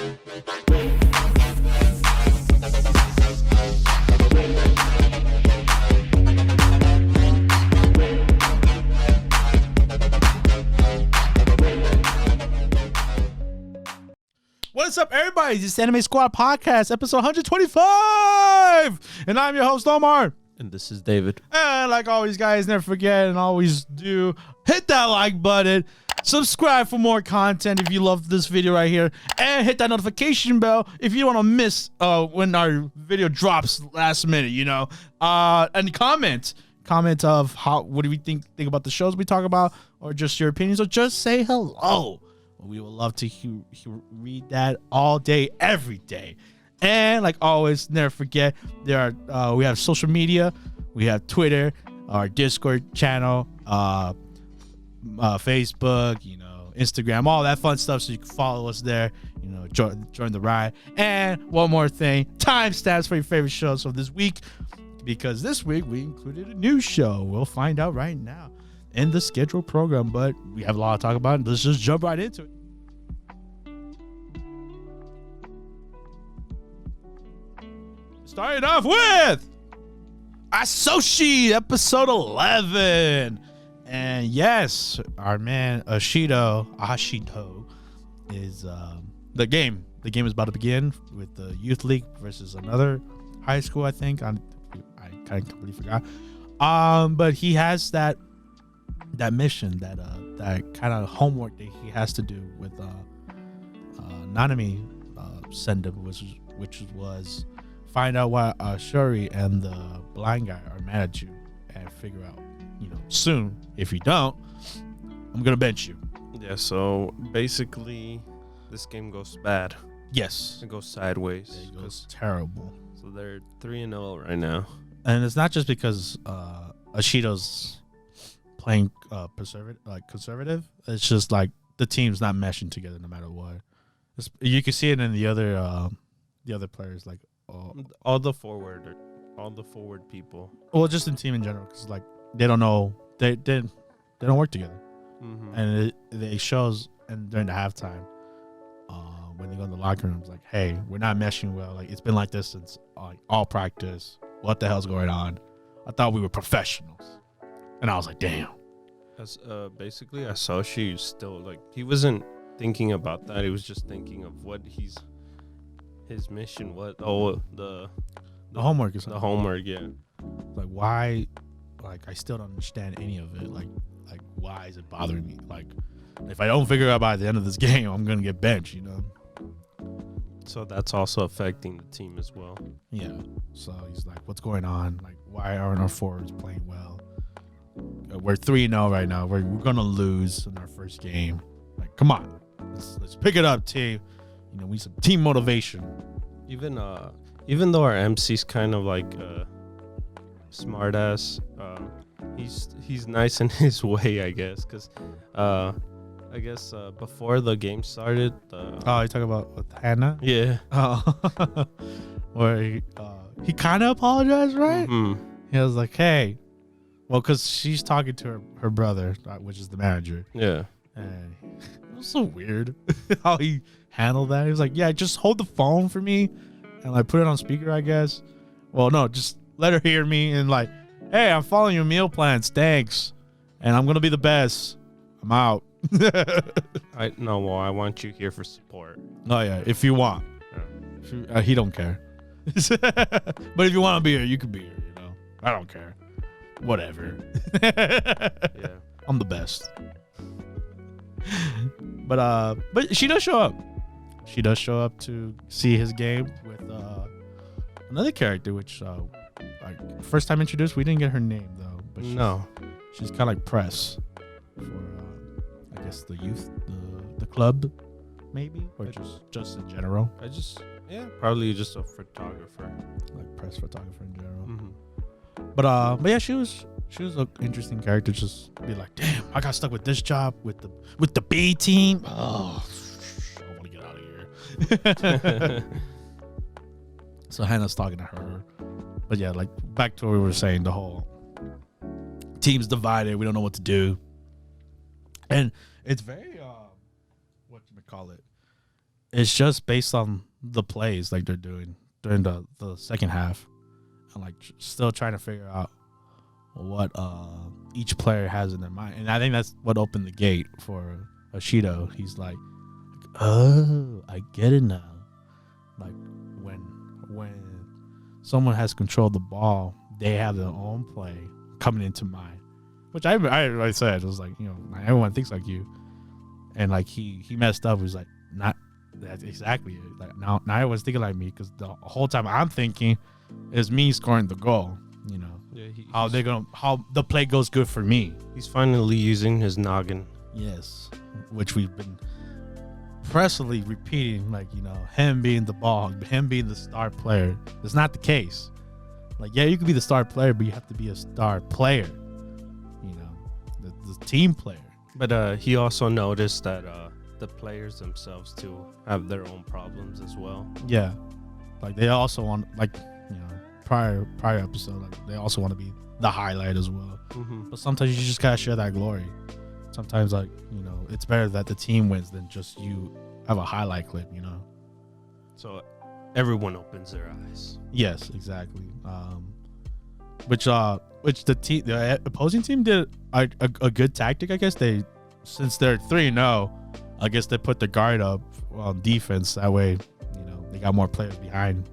What's up, everybody? This is Anime Squad Podcast, episode 125. And I'm your host, Omar. And this is David. And like always, guys, never forget and always do hit that like button. Subscribe for more content if you love this video right here. And hit that notification bell if you want to miss when our video drops last minute, you know. And comment of what do we think about the shows we talk about, or just your opinions, or just say hello. We would love to read that all day, every day. And like always, never forget, we have social media. We have Twitter, our Discord channel, Facebook, you know, Instagram, all that fun stuff. So you can follow us there, you know, join the ride. And one more thing, timestamps for your favorite shows from this week, because this week we included a new show. We'll find out right now in the scheduled program, but we have a lot to talk about. Let's just jump right into it. Starting off with Asoshi, episode 11. And yes, our man Ashito is the game. The game is about to begin with the youth league versus another high school, I think. I kind of completely forgot. But he has that mission, that kind of homework that he has to do with Nanami send him, which was find out why Shuri and the blind guy are mad at you, and figure out, you know, soon. If you don't, I'm gonna bench you. Yeah. So basically, this game goes bad. Yes, it goes sideways. It goes terrible. So they're 3-0 right now, and it's not just because Ashito's playing conservative. It's just like the team's not meshing together no matter what. You can see it in the other players, like all the forward people. Well, just in team in general, because like they don't know, they don't work together, and it shows. And during the halftime, when they go in the locker rooms, like, hey, we're not meshing well. Like, it's been like this since all practice. What the hell's going on? I thought we were professionals, and I was like, damn. As basically, Asoshi still, like, he wasn't thinking about that. He was just thinking of what his mission was. The homework is the homework. Yeah. Like, why? Like, I still don't understand any of it. Like why is it bothering me? Like, if I don't figure out by the end of this game, I'm gonna get benched, you know. So that's also affecting the team as well. Yeah. So he's like, what's going on? Like, why aren't our forwards playing well? We're 3-0 right now. We're gonna lose in our first game. Like, come on, let's pick it up, team. You know, we need some team motivation. Even though our MC's kind of like smart ass, he's nice in his way, I guess. Cause I guess before the game started, you talk about with Hannah? Yeah. Where he kind of apologized, right? Mm-hmm. He was like, hey, well, cause she's talking to her brother, which is the manager. Yeah. And it was so weird how he handled that. He was like, yeah, just hold the phone for me and like put it on speaker, I guess. Well, no, just let her hear me and like, hey, I'm following your meal plans, thanks, and I'm gonna be the best. I'm out. I want you here for support. Oh yeah, if you want. Yeah. He don't care. But if you want to be here, you can be here, you know. I don't care. Whatever. Yeah. I'm the best. But she does show up. She does show up to see his game with another character, which first time introduced. We didn't get her name though. But she's kind of like press for I guess the youth, the club, maybe, or just in general. Probably just a photographer, like press photographer in general. Mm-hmm. But yeah, she was an interesting character. Just be like, damn, I got stuck with this job with the B team. Oh, I want to get out of here. So Hannah's talking to her. But yeah, like back to what we were saying, the whole team's divided. We don't know what to do. And it's very, it's just based on the plays like they're doing during the second half, and like still trying to figure out what each player has in their mind. And I think that's what opened the gate for Ashido. He's like, oh, I get it now. Like when someone has controlled the ball, they have their own play coming into mind. Which I said, it was like, you know, everyone thinks like you. And like he messed up. He was like, not that's exactly it. Like now everyone's thinking like me, because the whole time I'm thinking is me scoring the goal. You know, how the play goes good for me. He's finally using his noggin. Yes, which we've been pressively repeating, like, you know, him being the ball, him being the star player. It's not the case. Like, yeah, you could be the star player, but you have to be a star player. You know, the team player. But he also noticed that the players themselves too have their own problems as well. Yeah, like they also want, like, you know, prior episode, like they also want to be the highlight as well. Mm-hmm. But sometimes you just gotta share that glory. Sometimes, like, you know, it's better that the team wins than just you have a highlight clip, you know. So everyone opens their eyes. Yes, exactly. Which the opposing team did a good tactic, I guess. Since they're 3-0, I guess they put the guard up on defense. That way, you know, they got more players behind.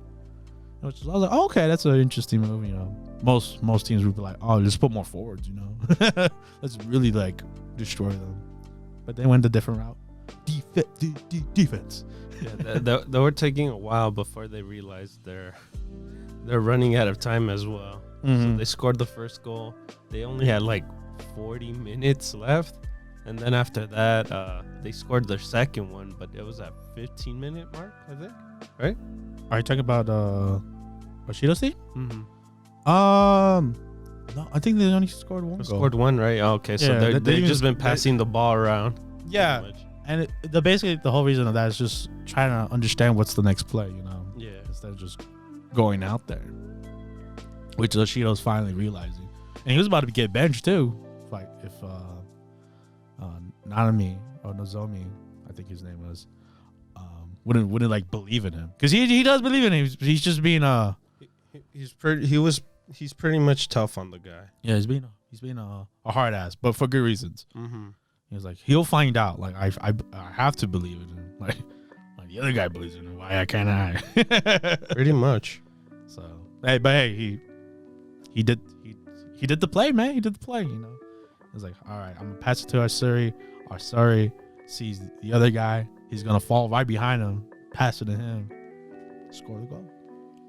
Which I was like, oh, okay, that's an interesting move. You know, most teams would be like, oh, just put more forwards. You know, let's really like destroy them. But they went a different route. Defense. Yeah, they were taking a while before they realized they're running out of time as well. Mm-hmm. So they scored the first goal. They only had like 40 minutes left. And then after that, they scored their second one, but it was at 15-minute mark, I think. Right? Are you talking about Ashido's team? Mm-hmm. No, I think they only scored one goal. Scored one, right? Oh, okay, so Yeah, they've just been passing the ball around. Yeah, and basically the whole reason of that is just trying to understand what's the next play, you know? Yeah. Instead of just going out there, which Ashido's finally realizing. And he was about to get benched too, like if Nanami or Nozomi, I think his name was, wouldn't like believe in him, because he does believe in him. He's just being he's pretty much tough on the guy. Yeah, he's being a hard ass, but for good reasons. Mm-hmm. He was like, he'll find out. Like I have to believe in him. Like the other guy believes in him. Why can't I? Pretty much. So hey, he did the play, man. He did the play. You know, he was like, all right, I'm gonna pass it to Asuri. Asuri sees the other guy. He's gonna fall right behind him. Pass it to him. Score the goal.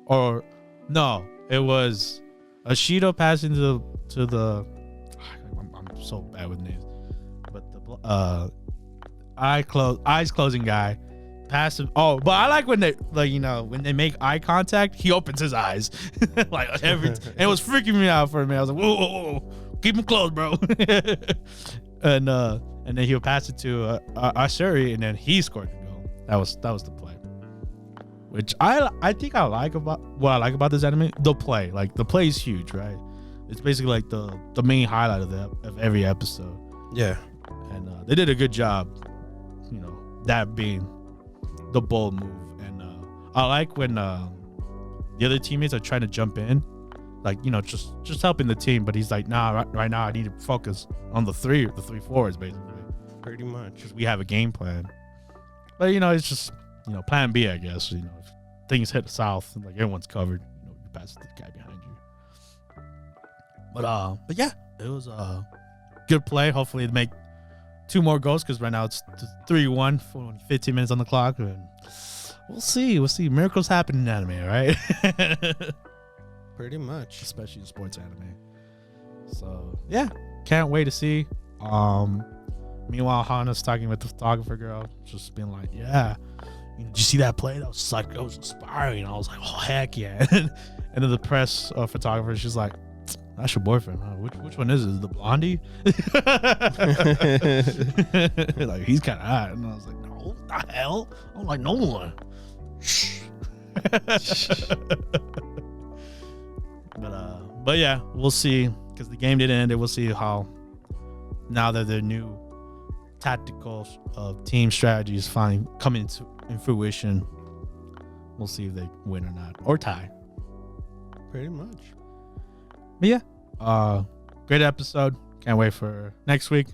Or no, it was Ashido passing to the. I'm so bad with names, but the eyes closing guy. Pass him. Oh, but I like when they, like, you know, when they make eye contact, he opens his eyes. Like it was freaking me out for a minute. I was like, whoa, keep him closed, bro. And then he'll pass it to Ashuri, and then he scored the goal. That was the play. Which I think I like about this anime. The play, like the play is huge, right? It's basically like the main highlight of every episode. Yeah, and they did a good job. You know, that being the bold move. And I like when the other teammates are trying to jump in, like, you know, just helping the team, but he's like, nah, right now I need to focus on the three forwards, basically. Pretty much, because we have a game plan. But, you know, it's just, you know, plan B, I guess. You know, if things hit south, like everyone's covered, you know, you pass it to the guy behind you. But yeah, it was a good play. Hopefully they make 2 more goals, because right now it's 3-1 for only 15 minutes on the clock, and we'll see. Miracles happen in anime, right? Pretty much, especially in sports anime. So yeah, can't wait to see. Meanwhile, Hana's talking with the photographer girl, just being like, yeah, did you see that play? That was inspiring. I was like, oh heck yeah. And then the press photographer, she's like, that's your boyfriend, huh? Which one is it? Is it the blondie? Like, he's kind of hot. And I was like, no, what the hell? I don't like no one. But yeah, we'll see, because the game didn't end. We'll see how, now that the new tactical team strategy is finally coming in fruition. We'll see if they win or not, or tie. Pretty much. But yeah, great episode. Can't wait for next week.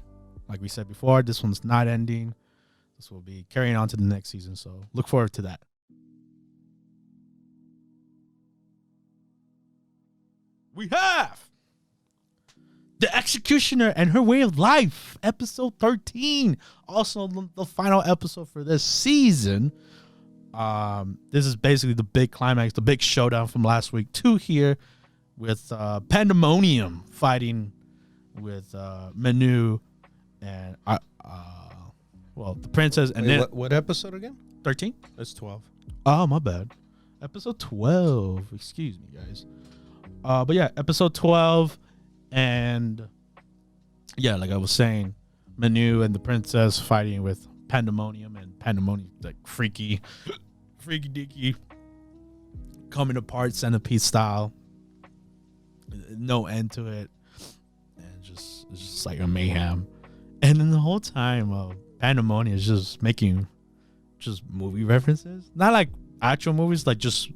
Like we said before, this one's not ending. This will be carrying on to the next season, so look forward to that. We have The Executioner and Her Way of Life, episode 13. Also, the final episode for this season. This is basically the big climax, the big showdown from last week. 2 here with Pandemonium fighting with Manu and the princess. And Wait, then what episode again? 13? That's 12. Oh, my bad. Episode 12. Excuse me, guys. But yeah, episode 12. And yeah, like I was saying, Manu and the princess fighting with Pandemonium, and Pandemonium like freaky deaky, coming apart centipede style. No end to it. And it's just like a mayhem. And then the whole time, Pandemonium is just making just movie references. Not like actual movies, like just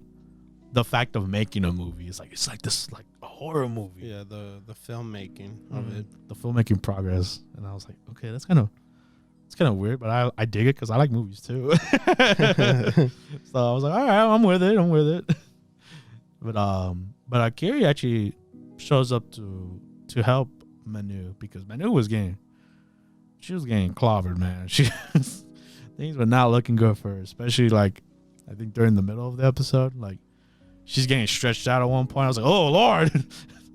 the fact of making a movie. It's like this like a horror movie. Yeah, the filmmaking of it. The filmmaking progress. And I was like, okay, it's kind of weird, but I dig it because I like movies too. So I was like, all right, I'm with it. But Akiri actually shows up to help Manu, because Manu was getting clobbered, man. Things were not looking good for her, especially like I think during the middle of the episode, like she's getting stretched out at one point. I was like, oh Lord,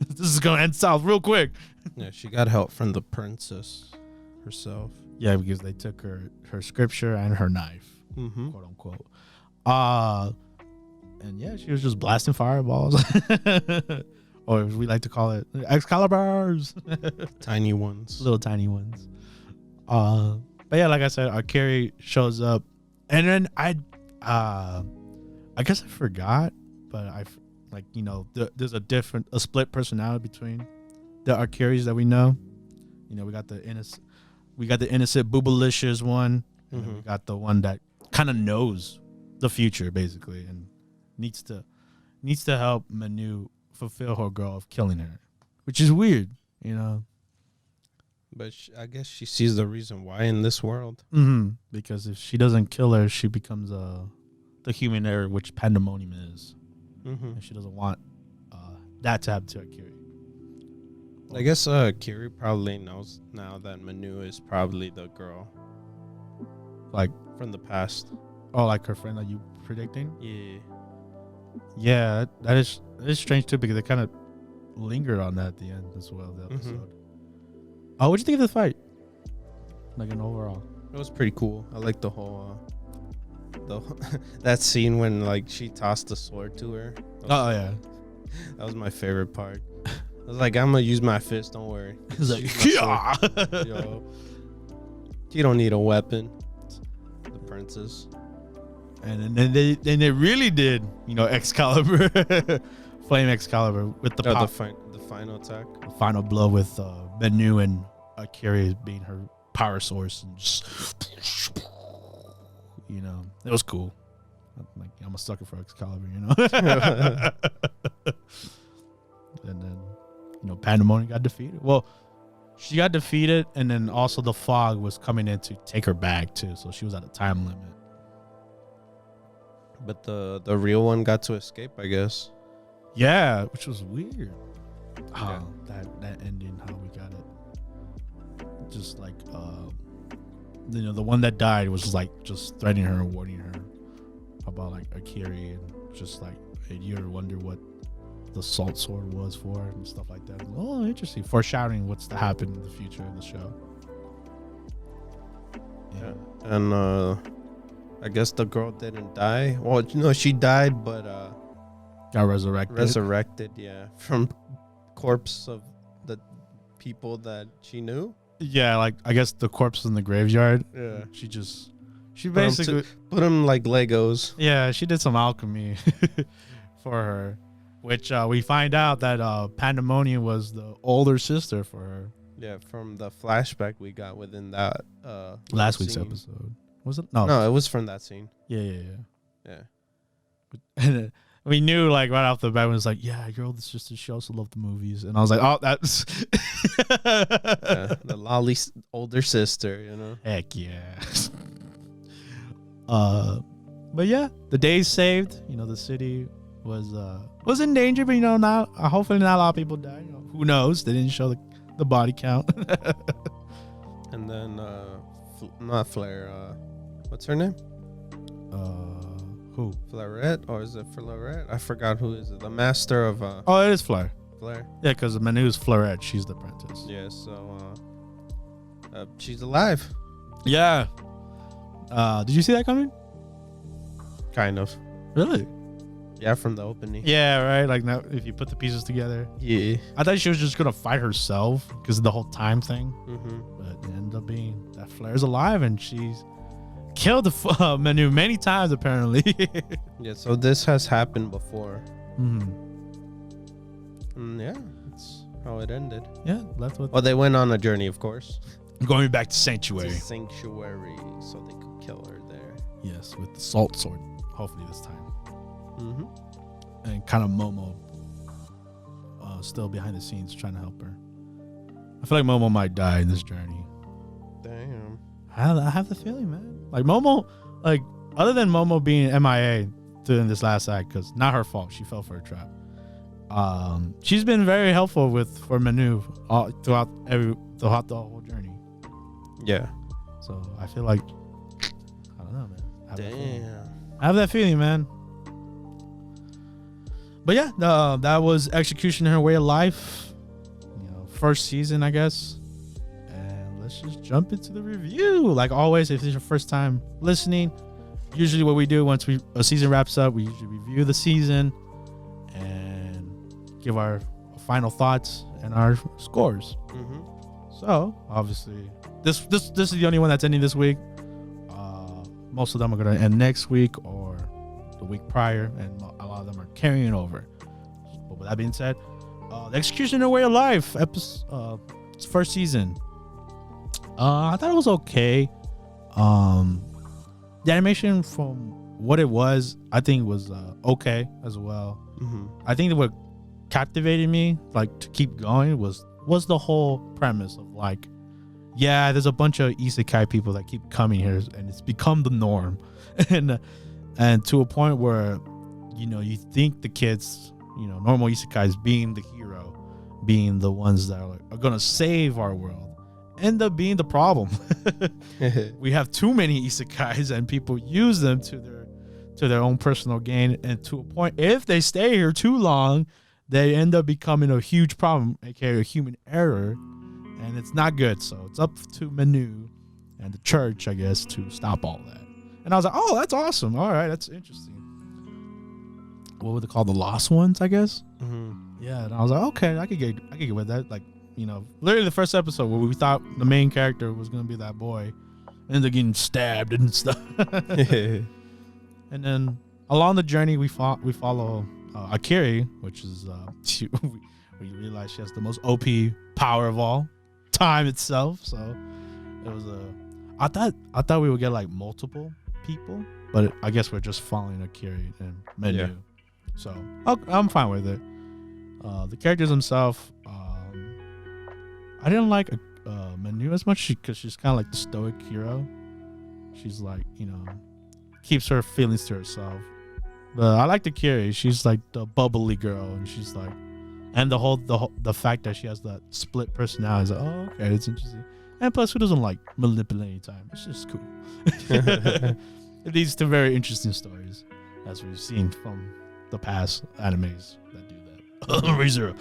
this is gonna end south real quick. Yeah, she got help from the princess herself. Yeah, because they took her scripture and her knife, quote unquote. And yeah, she was just blasting fireballs, or as we like to call it, Excaliburs, tiny ones, little tiny ones. But yeah, like I said, Akiri shows up, and then I guess I forgot, but there's a split personality between the Akiris that we know. You know, we got the innocent boobalicious one, and then we got the one that kind of knows the future basically and needs to help Manu fulfill her goal of killing her, which is weird, you know. But I guess she sees the reason why in this world. Because if she doesn't kill her, she becomes the human error, which Pandemonium is. And she doesn't want that to happen to Akiri. I guess Kiri probably knows now that Manu is probably the girl, like from the past. Oh, like her friend that you predicting? Yeah. That is strange too, because they kind of lingered on that at the end as well. The episode. Oh, what'd you think of the fight? Like an overall, it was pretty cool. I like the whole that scene when like she tossed the sword to her. Yeah, that was my favorite part. I was like, I'm gonna use my fist. Don't worry. He's like, yeah. Yo, you don't need a weapon. The princess. And then they really did, you know, Excalibur, Flame Excalibur with the pop. The final attack. The final blow with Manu and Akiri being her power source, and just, you know, it was cool. Like, I'm a sucker for Excalibur, you know. And then, you know, Pandemonium got defeated. Well, she got defeated, and then also the fog was coming in to take her back too, so she was at a time limit. But the real one got to escape, I guess. Yeah, which was weird. Yeah. That ending, how we got it. Just like, you know, the one that died was like just threatening her and warning her about like Akiri, and just like made you wonder what the salt sword was for and stuff like that. Oh, interesting. Foreshadowing what's to happen in the future of the show. Yeah. And I guess the girl didn't die. Well, no, she died, but got resurrected. Yeah, from corpse of the people that she knew. Yeah, like I guess the corpse in the graveyard. Yeah, she basically put them like Legos. Yeah, she did some alchemy for her, which we find out that Pandemonium was the older sister for her. Yeah, from the flashback we got within that last week's episode. Was it? No, it was from that scene. Yeah. Yeah. And we knew like right off the bat when it was like, yeah, your older sister, she also loved the movies. And I was like, oh, that's The lolly older sister, you know. heck yeah. But yeah, the day's saved. You know, the city was in danger, but you know, not hopefully not a lot of people died. You know, who knows? They didn't show the body count. And then not Flare, what's her name? Who? Flaret, or is it Flaret? I forgot who is it. The master of Oh, it is Flare. Flare. Yeah, because Manu's Flaret. She's the apprentice. Yeah, so she's alive. Yeah. Did you see that coming? Kind of. Really? Yeah, from the opening. Yeah, right. Like now, if you put the pieces together. Yeah. I thought she was just gonna fight herself because of the whole time thing. Mm-hmm. But it ended up being that Flare's alive and she's killed the Manu many times apparently. Yeah, so this has happened before. Mm-hmm. And yeah, that's how it ended. Yeah, left with Well, they went on a journey, of course. going back to To Sanctuary. Sanctuary, so they could kill her there. Yes, with the salt sword. Hopefully this time. Mm-hmm. And kind of Momo still behind the scenes trying to help her. I feel like Momo might die in this journey. Damn. I have the feeling, man. Like Momo, like other than Momo being MIA during this last act, because not her fault, she fell for a trap. She's been very helpful for Manu throughout the whole journey. Yeah. So I feel like I don't know, man. Damn. I have that feeling, man. But yeah, that was Execution Her Way of Life. You know, first season, I guess. And let's just jump into the review. Like always, if this is your first time listening, usually what we do once a season wraps up, we usually review the season and give our final thoughts and our scores. Mm-hmm. So obviously, this is the only one that's ending this week. Most of them are gonna end next week or the week prior, and a lot of them are carrying over. But with that being said, the Execution Her Way of Life episode, first season. I thought it was okay. The animation from what it was, I think was okay as well. Mm-hmm. I think that what captivated me, like to keep going, was the whole premise of like, yeah, there's a bunch of isekai people that keep coming here, and it's become the norm, and to a point where, you know, you think the kids, you know, normal isekais being the hero, being the ones that are gonna save our world, end up being the problem. We have too many isekais, and people use them to their own personal gain, and to a point, if they stay here too long, they end up becoming a huge problem, aka a human error. And it's not good. So it's up to Manu and the church, I guess, to stop all that. And I was like, oh, that's awesome. All right, that's interesting. What would they call the lost ones, I guess? Mm-hmm. Yeah. And I was like, okay, I could get with that. Like, you know, literally the first episode where we thought the main character was going to be that boy, ended up getting stabbed and stuff. And then along the journey, we follow Akiri, which is, we realize she has the most OP power of all time itself. So it was I thought we would get like multiple people, but I guess we're just following Akiri and Menu. Yeah. So I'm fine with it. The characters themselves, I didn't like Menu as much because she's kind of like the stoic hero. She's like, you know, keeps her feelings to herself. But I like Akiri. She's like the bubbly girl, and she's like, and the fact that she has that split personality is like, oh, okay, it's interesting. And plus, who doesn't like manipulating time? It's just cool. It leads to very interesting stories, as we've seen from the past animes that do that. ReZero.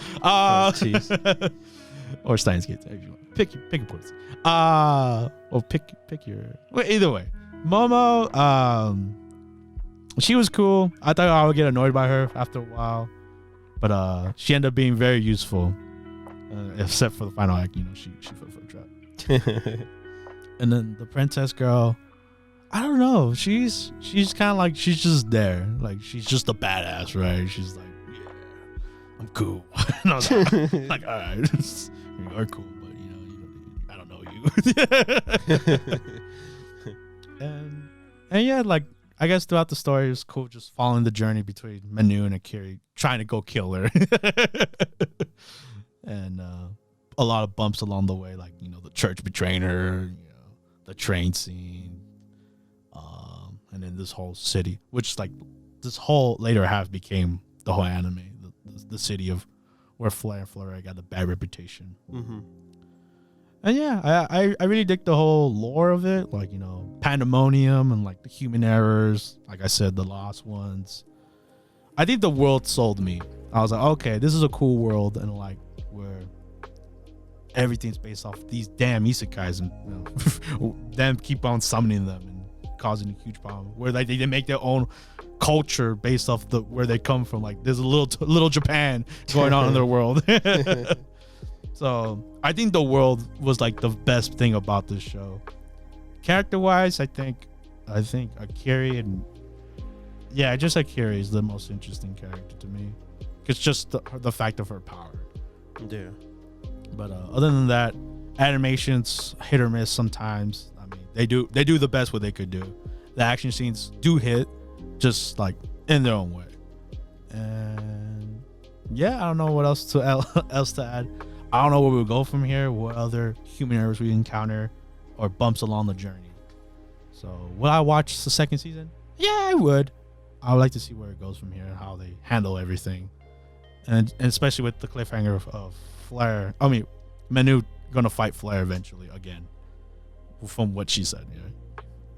Or Steins Gate, if you want. Pick your points. Or pick your. Well, either way, Momo. She was cool. I thought I would get annoyed by her after a while. But she ended up being very useful, except for the final act. You know, she fell for a trap. And then the princess girl, I don't know. She's kind of like, she's just there. Like, she's just a badass, right? She's like, yeah, I'm cool. And I was like, all right, you are cool, but you know, I don't know you. And And yeah, like I guess throughout the story, it's cool just following the journey between Manu and Akiri trying to go kill her, and a lot of bumps along the way, like the church betraying her, the train scene, and then this whole city, which like this whole later half became the whole anime, the city of where Flare and Flare got a bad reputation. Mm-hmm. And yeah, I really dig the whole lore of it, like pandemonium and like the human errors, like I said, the lost ones. I think the world sold me. I was like, okay, this is a cool world, and like where everything's based off these damn isekais, and them keep on summoning them and causing a huge problem. Where like they make their own culture based off where they come from. Like there's a little Japan going on in their world. So I think the world was like the best thing about this show. Character wise, I think Akiri and just Akiri is the most interesting character to me. It's just the fact of her power. Yeah. But other than that, animations hit or miss sometimes. I mean, they do the best what they could do. The action scenes do hit, just like in their own way. And yeah, I don't know what else to add. I don't know where we'll go from here, what other human errors we encounter or bumps along the journey. So will I watch the second season? Yeah, I would. I would like to see where it goes from here and how they handle everything. And especially with the cliffhanger of Flare. I mean, Manu gonna fight Flare eventually again, from what she said.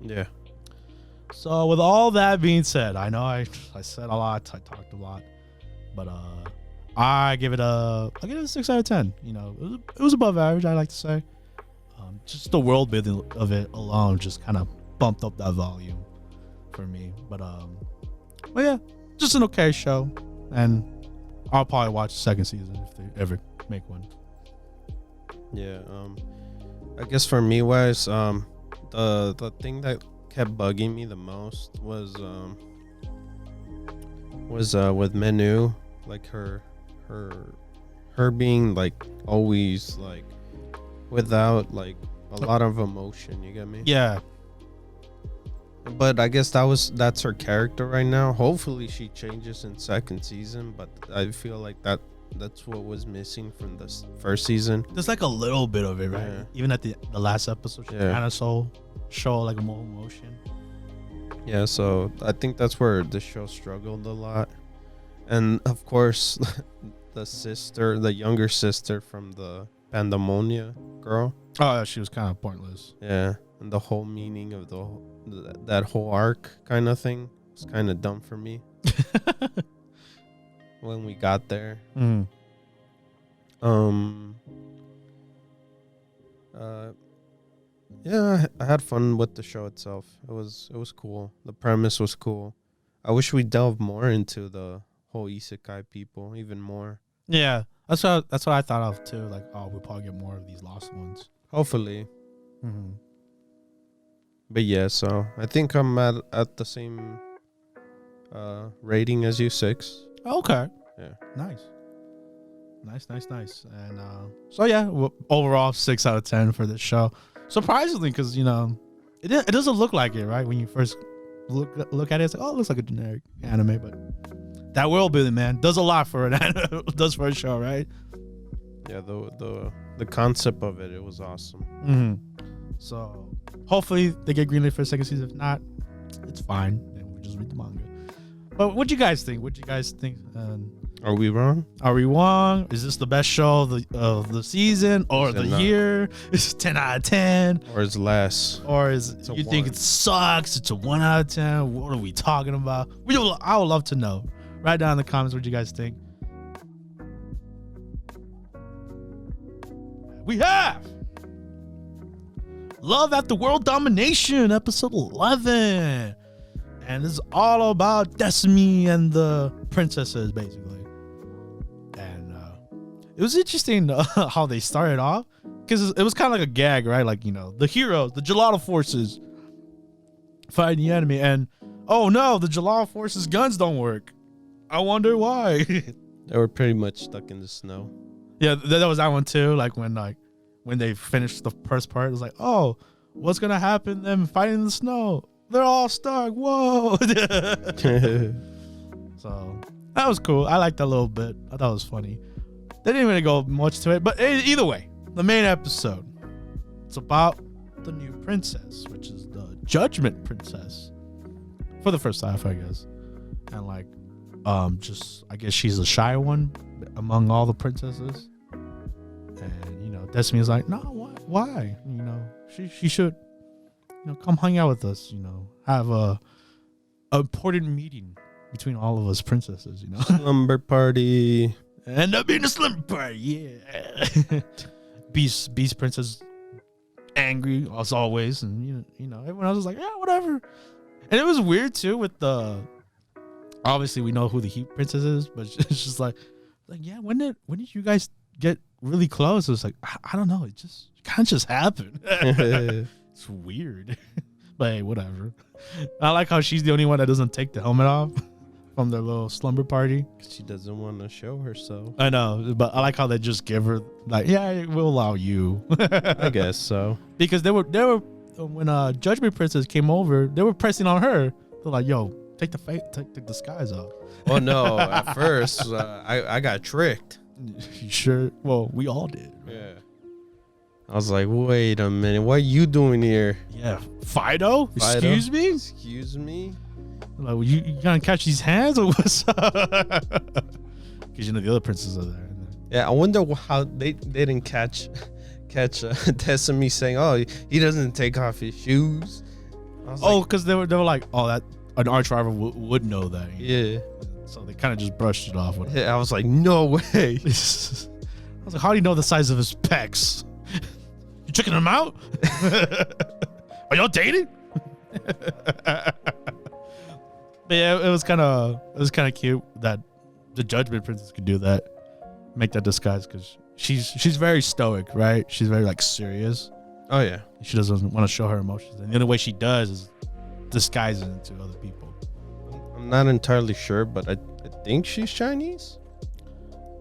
Yeah. So with all that being said, I know I said a lot, I talked a lot, but I give it a 6 out of 10. It was above average, I like to say. Just the world building of it alone just kind of bumped up that volume for me. But yeah, just an okay show, and I'll probably watch the second season if they ever make one. Yeah. I guess for me wise, the thing that kept bugging me the most was with Menu, like her being like always like without like a lot of emotion. You get me? Yeah. But I guess that's her character right now. Hopefully she changes in second season, but I feel like that's what was missing from the first season. There's like a little bit of it, right? Yeah. Even at the last episode, she kind of show like more emotion. Yeah, so I think that's where the show struggled a lot. And of course, the younger sister from the Pandemonia girl. Oh, she was kind of pointless. Yeah, and the whole meaning of that whole arc kind of thing was kind of dumb for me. When we got there. Yeah, I had fun with the show itself. It was cool. The premise was cool. I wish we delved more into the whole isekai people even more. Yeah, that's what I thought of too. Like, we'll probably get more of these lost ones. Hopefully. But yeah, so I think I'm at the same rating as you, 6. Okay. Yeah. Nice. And so yeah, overall 6 out of 10 for this show. Surprisingly, because it doesn't look like it, right? When you first look at it, it's like, it looks like a generic anime, but that world building, man, does a lot for an anime, does for a show, right? Yeah, the concept of it was awesome. So hopefully they get greenlit for a second season. If not, it's fine. Then we'll just read the manga. But what do you guys think? Are we wrong? Are we wrong? Is this the best show of the season or the year? Is it 10 out of 10? Or is less? Or you think it sucks? It's a 1 out of 10? What are we talking about? I would love to know. Write down in the comments what you guys think. We have Love After World Domination, episode 11. And this is all about Destiny and the princesses, basically. And it was interesting how they started off, because it was kind of like a gag, right? Like, the heroes, the gelato forces fighting the enemy, and oh no, the gelato forces guns don't work. I wonder why. They were pretty much stuck in the snow. Yeah, that was that one too. Like when they finished the first part, it was like, oh, what's gonna happen them fighting in the snow? they're all stuck. Whoa. So that was cool. I liked that a little bit. I thought it was funny. They didn't really go much to it, but either way, the main episode, it's about the new princess, which is the Judgment Princess for the first half, I guess. And like, just I guess she's a shy one among all the princesses. And you know, Destiny's like, no, why? You know, she should, you know, come hang out with us. You know, have a important meeting between all of us princesses. You know, Slumber party. End up being a slumber party, yeah. Beast Princess angry as always, and you know everyone else was like, yeah, whatever. And it was weird too with the. Obviously, we know who the Heat Princess is, but it's just like yeah, when did you guys get really close? It was like I don't know, it kind of just happened. It's weird, but hey, whatever. I like how she's the only one that doesn't take the helmet off from their little slumber party. She doesn't want to show herself. I know, but I like how they just give her like, yeah, we'll allow you. I guess so. Because they were when Judgment Princess came over, they were pressing on her. They're like, yo, take the disguise off. Oh no! At first, I got tricked. You sure? Well, we all did. Yeah. I was like, wait a minute, what are you doing here? Yeah, Fido? Excuse me? Excuse me? Like, well, you gonna catch these hands or what's up? Because you know the other princes are there. Yeah, I wonder how they didn't catch Tessami saying, "Oh, he doesn't take off his shoes." Because they were like, "Oh, that an arch rival would know that." Yeah. So they kind of just brushed it off. Yeah, I was like, "No way!" I was like, "How do you know the size of his pecs? You checking him out? Are y'all dating?" But yeah, it was kind of cute that the Judgment Princess could do that, make that disguise, because she's very stoic, right? She's very like serious. Oh yeah, she doesn't want to show her emotions, and the only way she does is disguise it into other people. I'm not entirely sure, but I think she's Chinese.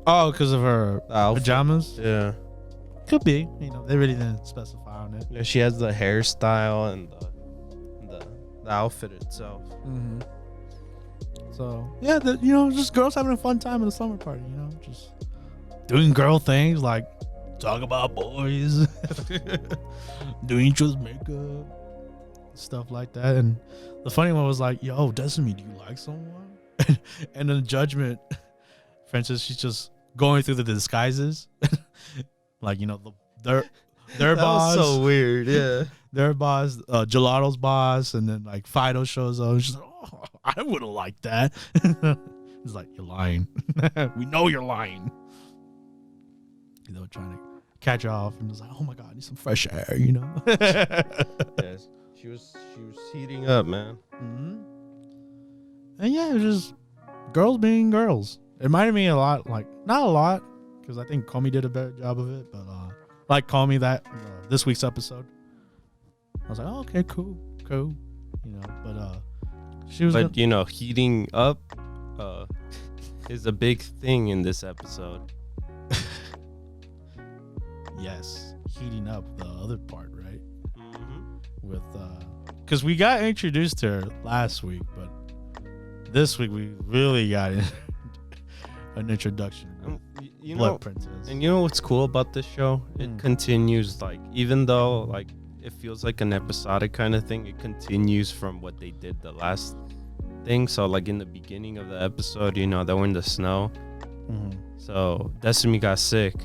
Oh, because of her pajamas? Yeah, could be. You know, they really didn't specify on it. Yeah, she has the hairstyle and the outfit itself. Mm-hmm. So yeah, just girls having a fun time at a summer party. You know, just doing girl things like talk about boys, doing each other's makeup, stuff like that. And the funny one was like, "Yo, Destiny, do you like someone?" And then Judgment Princess, she's just going through the disguises, like their that boss. Was so weird, yeah. Their boss, Gelato's boss, and then like Fido shows up. And she's like, "Oh, I would have liked that." He's like, "You're lying. We know you're lying." They were trying to catch her off, and was like, "Oh my god, I need some fresh air," you know. Yes, she was heating up, man. Mm-hmm. And yeah, it was just girls being girls. It reminded me a lot, like not a lot, because I think Komi did a better job of it, but like Komi that this week's episode. I was like, oh, okay, cool, you know. But she was. But heating up is a big thing in this episode. Yes, heating up the other part, right? Mm-hmm. With because we got introduced to her last week, but this week we really got an introduction. Blood Princess. And you know what's cool about this show? It continues, like, even though like it feels like an episodic kind of thing, it continues from what they did the last thing. So like in the beginning of the episode, they were in the snow. Mm-hmm. So Destiny got sick.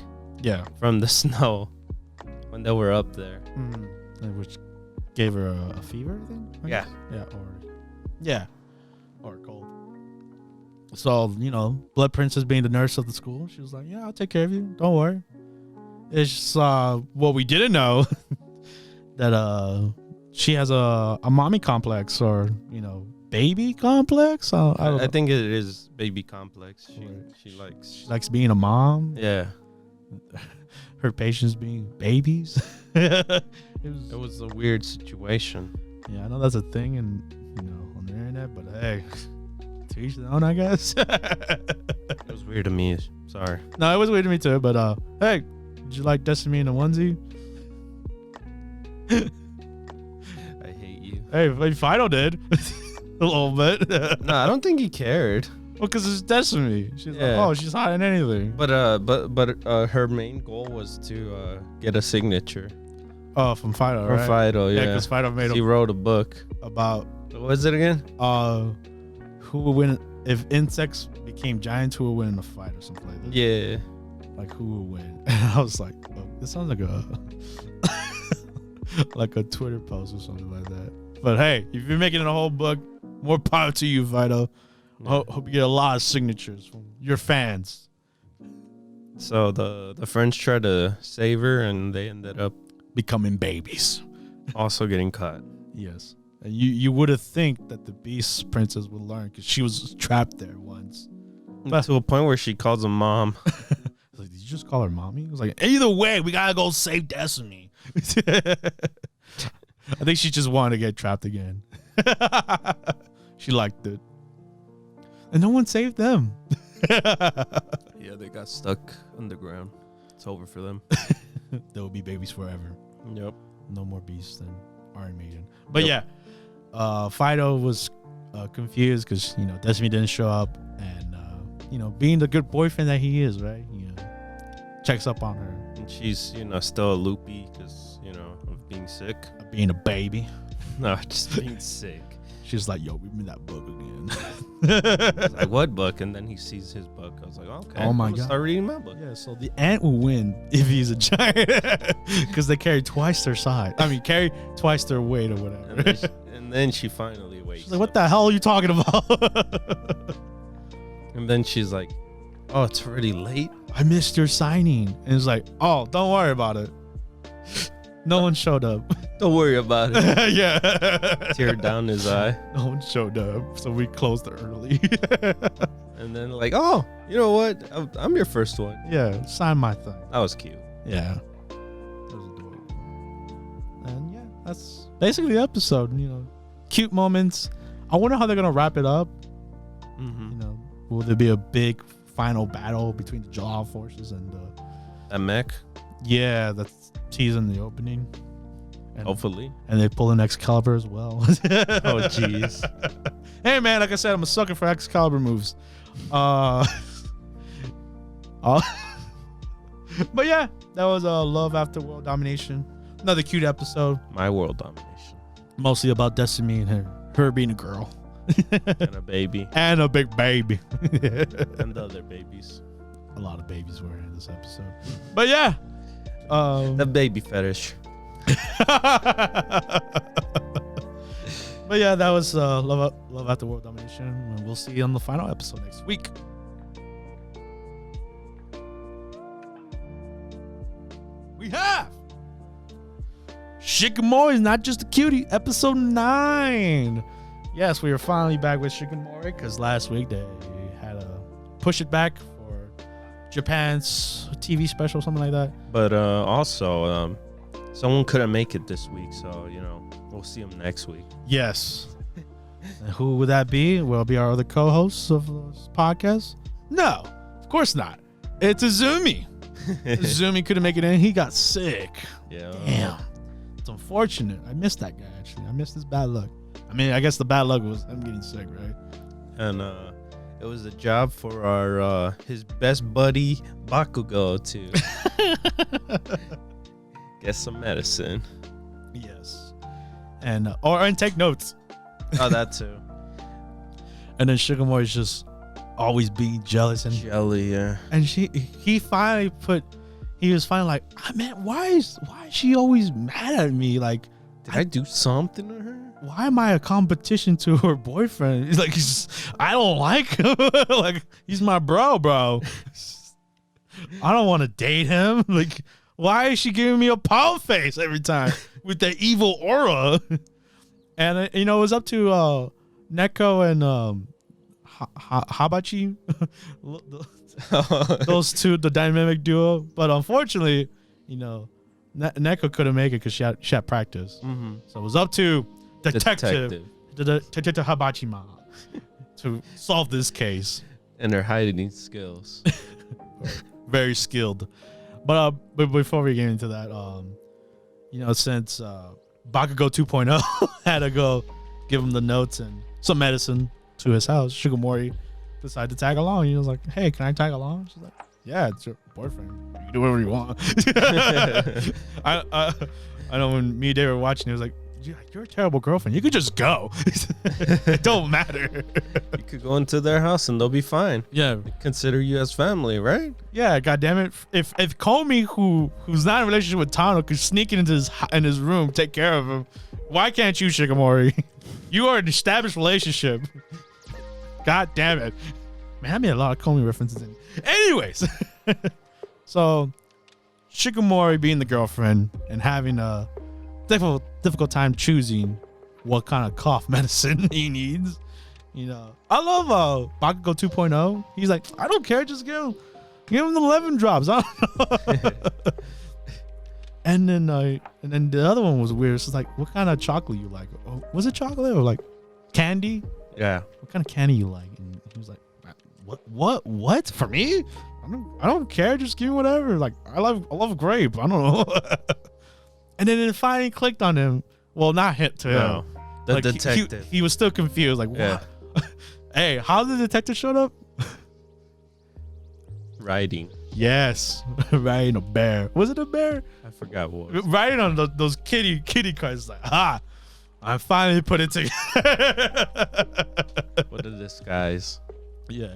Yeah, from the snow when they were up there. Mm-hmm. Which gave her a fever, I think? Yeah, or a cold. So, Blood Princess being the nurse of the school, she was like, yeah, I'll take care of you. Don't worry. It's just, what we didn't know, that she has a mommy complex or, baby complex. I think it is baby complex. She likes being a mom. Yeah. Her patients being babies. It was a weird situation. Yeah, I know that's a thing on the internet, but hey, to each their own, I guess. It was weird to me. Sorry. No, it was weird to me too, but hey, did you like Destiny in a onesie? I hate you. Hey, Fido did a little bit. No, I don't think he cared. Well, because it's Destiny. She's like, Yeah. oh, she's hot in anything. But her main goal was to get a signature Oh, from Fido, from right? Fido. Yeah, Yeah, because Fido made he wrote a book. about What was it again? who would win if insects became giants, who would win in a fight or something like that. Yeah. Like who would win? And I was like, oh, this sounds like a like a Twitter post or something like that. But hey, if you're making it a whole book, more power to you, Fido. Hope you get a lot of signatures from your fans. So the friends tried to save her, and they ended up Becoming babies. also getting caught. Yes. And you would have think that the Beast Princess would learn because she was trapped there once. To a point where she calls him mom. Like, did you just call her mommy? I was like, either way, we gotta go save Destiny. I think she just wanted to get trapped again. She liked it. And no one saved them. Yeah, they got stuck underground. It's over for them. They will be babies forever. Yep. No more Beast and Iron Maiden. But yeah, Fido was confused because, Destiny didn't show up. And, being the good boyfriend that he is, right? Checks up on her. And she's, still loopy because, of being sick. Being a baby. No, just being sick. She's like, yo, read me that book again. I was like, what book? And then he sees his book. I was like, okay. Oh my I'm gonna God. Start reading my book. Yeah, so the ant will win if he's a giant because they carry twice their size. I mean, carry twice their weight or whatever. And then she finally wakes She's like, what the hell are you talking about? And then she's like, oh, it's already late. I missed your signing. And it's like, oh, don't worry about it. No one showed up. Don't worry about it. Yeah. Tear down his eye. No one showed up, so we closed early. And then like, oh, you know what? I'm your first one. Yeah, sign my thing. That was cute. Yeah. That was adorable. And yeah, that's basically the episode. Cute moments. I wonder how they're gonna wrap it up. Mm-hmm. Will there be a big final battle between the Jaw forces and A mech? yeah, that's teasing the opening. And, Hopefully. And they pull in Excalibur as well. Oh, jeez. Hey, man, like I said, I'm a sucker for Excalibur moves. But yeah, that was Love After World Domination. Another cute episode. My World Domination. Mostly about Destiny and her being a girl. And a baby. And a big baby. And the other babies. A lot of babies were in this episode. But yeah. The baby fetish. But yeah, that was Love After World Domination. And we'll see you on the final episode next week. We have Shikimori is not just a cutie, episode 9. Yes, we are finally back with Shikimori because last week they had to push it back for Japan's TV special, something like that. But also, someone couldn't make it this week, so we'll see them next week. Yes. And who would that be? Will it be our other co-hosts of this podcast? No, of course not. It's Azumi. Azumi couldn't make it in. He got sick. Yeah. Damn. It's unfortunate. I missed that guy, actually. I missed his bad luck. I mean, I guess the bad luck was him getting sick, right? And it was a job for our his best buddy Bakugo to get some medicine. Yes. And and take notes. Oh, that too. And then Shikimori's just always being jealous and Jelly, yeah. And he was finally like, man, why is she always mad at me? Like, Did I do something to her? Why am I a competition to her boyfriend? He's like, I don't like him. Like, he's my bro. I don't want to date him. Like, why is she giving me a palm face every time with that evil aura? And it was up to Neko and Habachi, those two, the dynamic duo. But unfortunately, Neko couldn't make it because she had practice. Mm-hmm. So it was up to Detective Habachima to solve this case. And her hiding skills. Very skilled. But before we get into that, since Bakugo 2.0 had to go give him the notes and some medicine to his house. Shikimori decided to tag along. He was like, "Hey, can I tag along?" She's like, "Yeah, it's your boyfriend. You can do whatever you want." I know when me and Dave were watching, he was like, "You're a terrible girlfriend. You could just go. It don't matter." You could go into their house and they'll be fine. Yeah, They consider you as family, right? yeah. God damn it! If Komi, who's not in a relationship with Tano, could sneak into his room, take care of him, why can't you, Shikimori? You are an established relationship. God damn it, man! I made a lot of Komi references in. Anyways, so Shikimori being the girlfriend and having a difficult time choosing what kind of cough medicine he needs. You know, I love Bakugo 2.0. He's like, I don't care, just give him the 11 drops. I don't know. and then the other one was weird. It's like, what kind of chocolate you like? Oh, was it chocolate or like candy? Yeah. What kind of candy you like? And he was like, what for me? I don't care. Just give me whatever. Like I love grape. I don't know. And then it finally clicked on him. Well, not hit to him. The Like, detective. He was still confused. Like, what? Yeah. Hey, how did the detective showed up? Riding. Yes, riding a bear. Was it a bear? I forgot what. Was. Riding on those kitty cars. Like, I finally put it together. What a disguise. Yeah,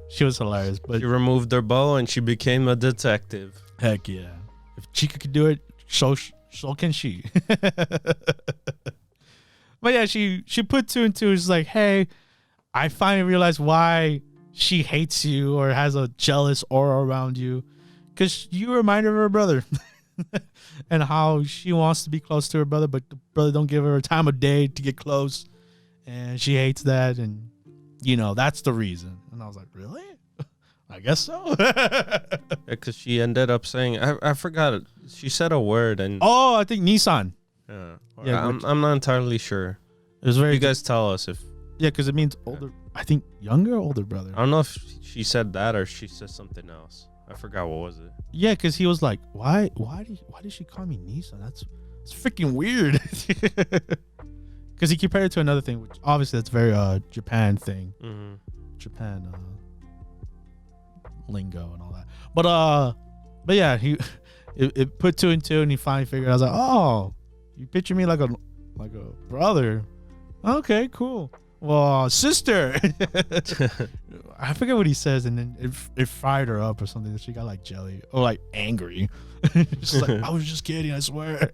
she was hilarious. But She removed her bow and she became a detective. heck yeah, if Chica could do it, so can she. But yeah, she put two and two. She's like, hey, I finally realized why she hates you or has a jealous aura around you, because you remind her of her brother. And how she wants to be close to her brother, but the brother don't give her a time of day to get close, and she hates that, and you know that's the reason. And I was like, really? I guess so. Because she ended up saying, I forgot it. She said a word and Oh, I think Nissan. yeah, I'm not entirely sure. It was very You guys tell us if yeah, because it means older. I think younger or older brother. I don't know if she said that or she said something else. I forgot what was it. Yeah, because he was like, why did she call me Nissan? That's freaking weird. Because he compared it to another thing, which obviously that's very Japan thing. Mm-hmm. Japan lingo and all that. But yeah, it put two and two, and he finally figured. I was like, oh, you picture me like a brother. Okay, cool. Well, sister. I forget what he says, and then it fried her up or something. She got like jelly or like angry. She's like, I was just kidding, I swear.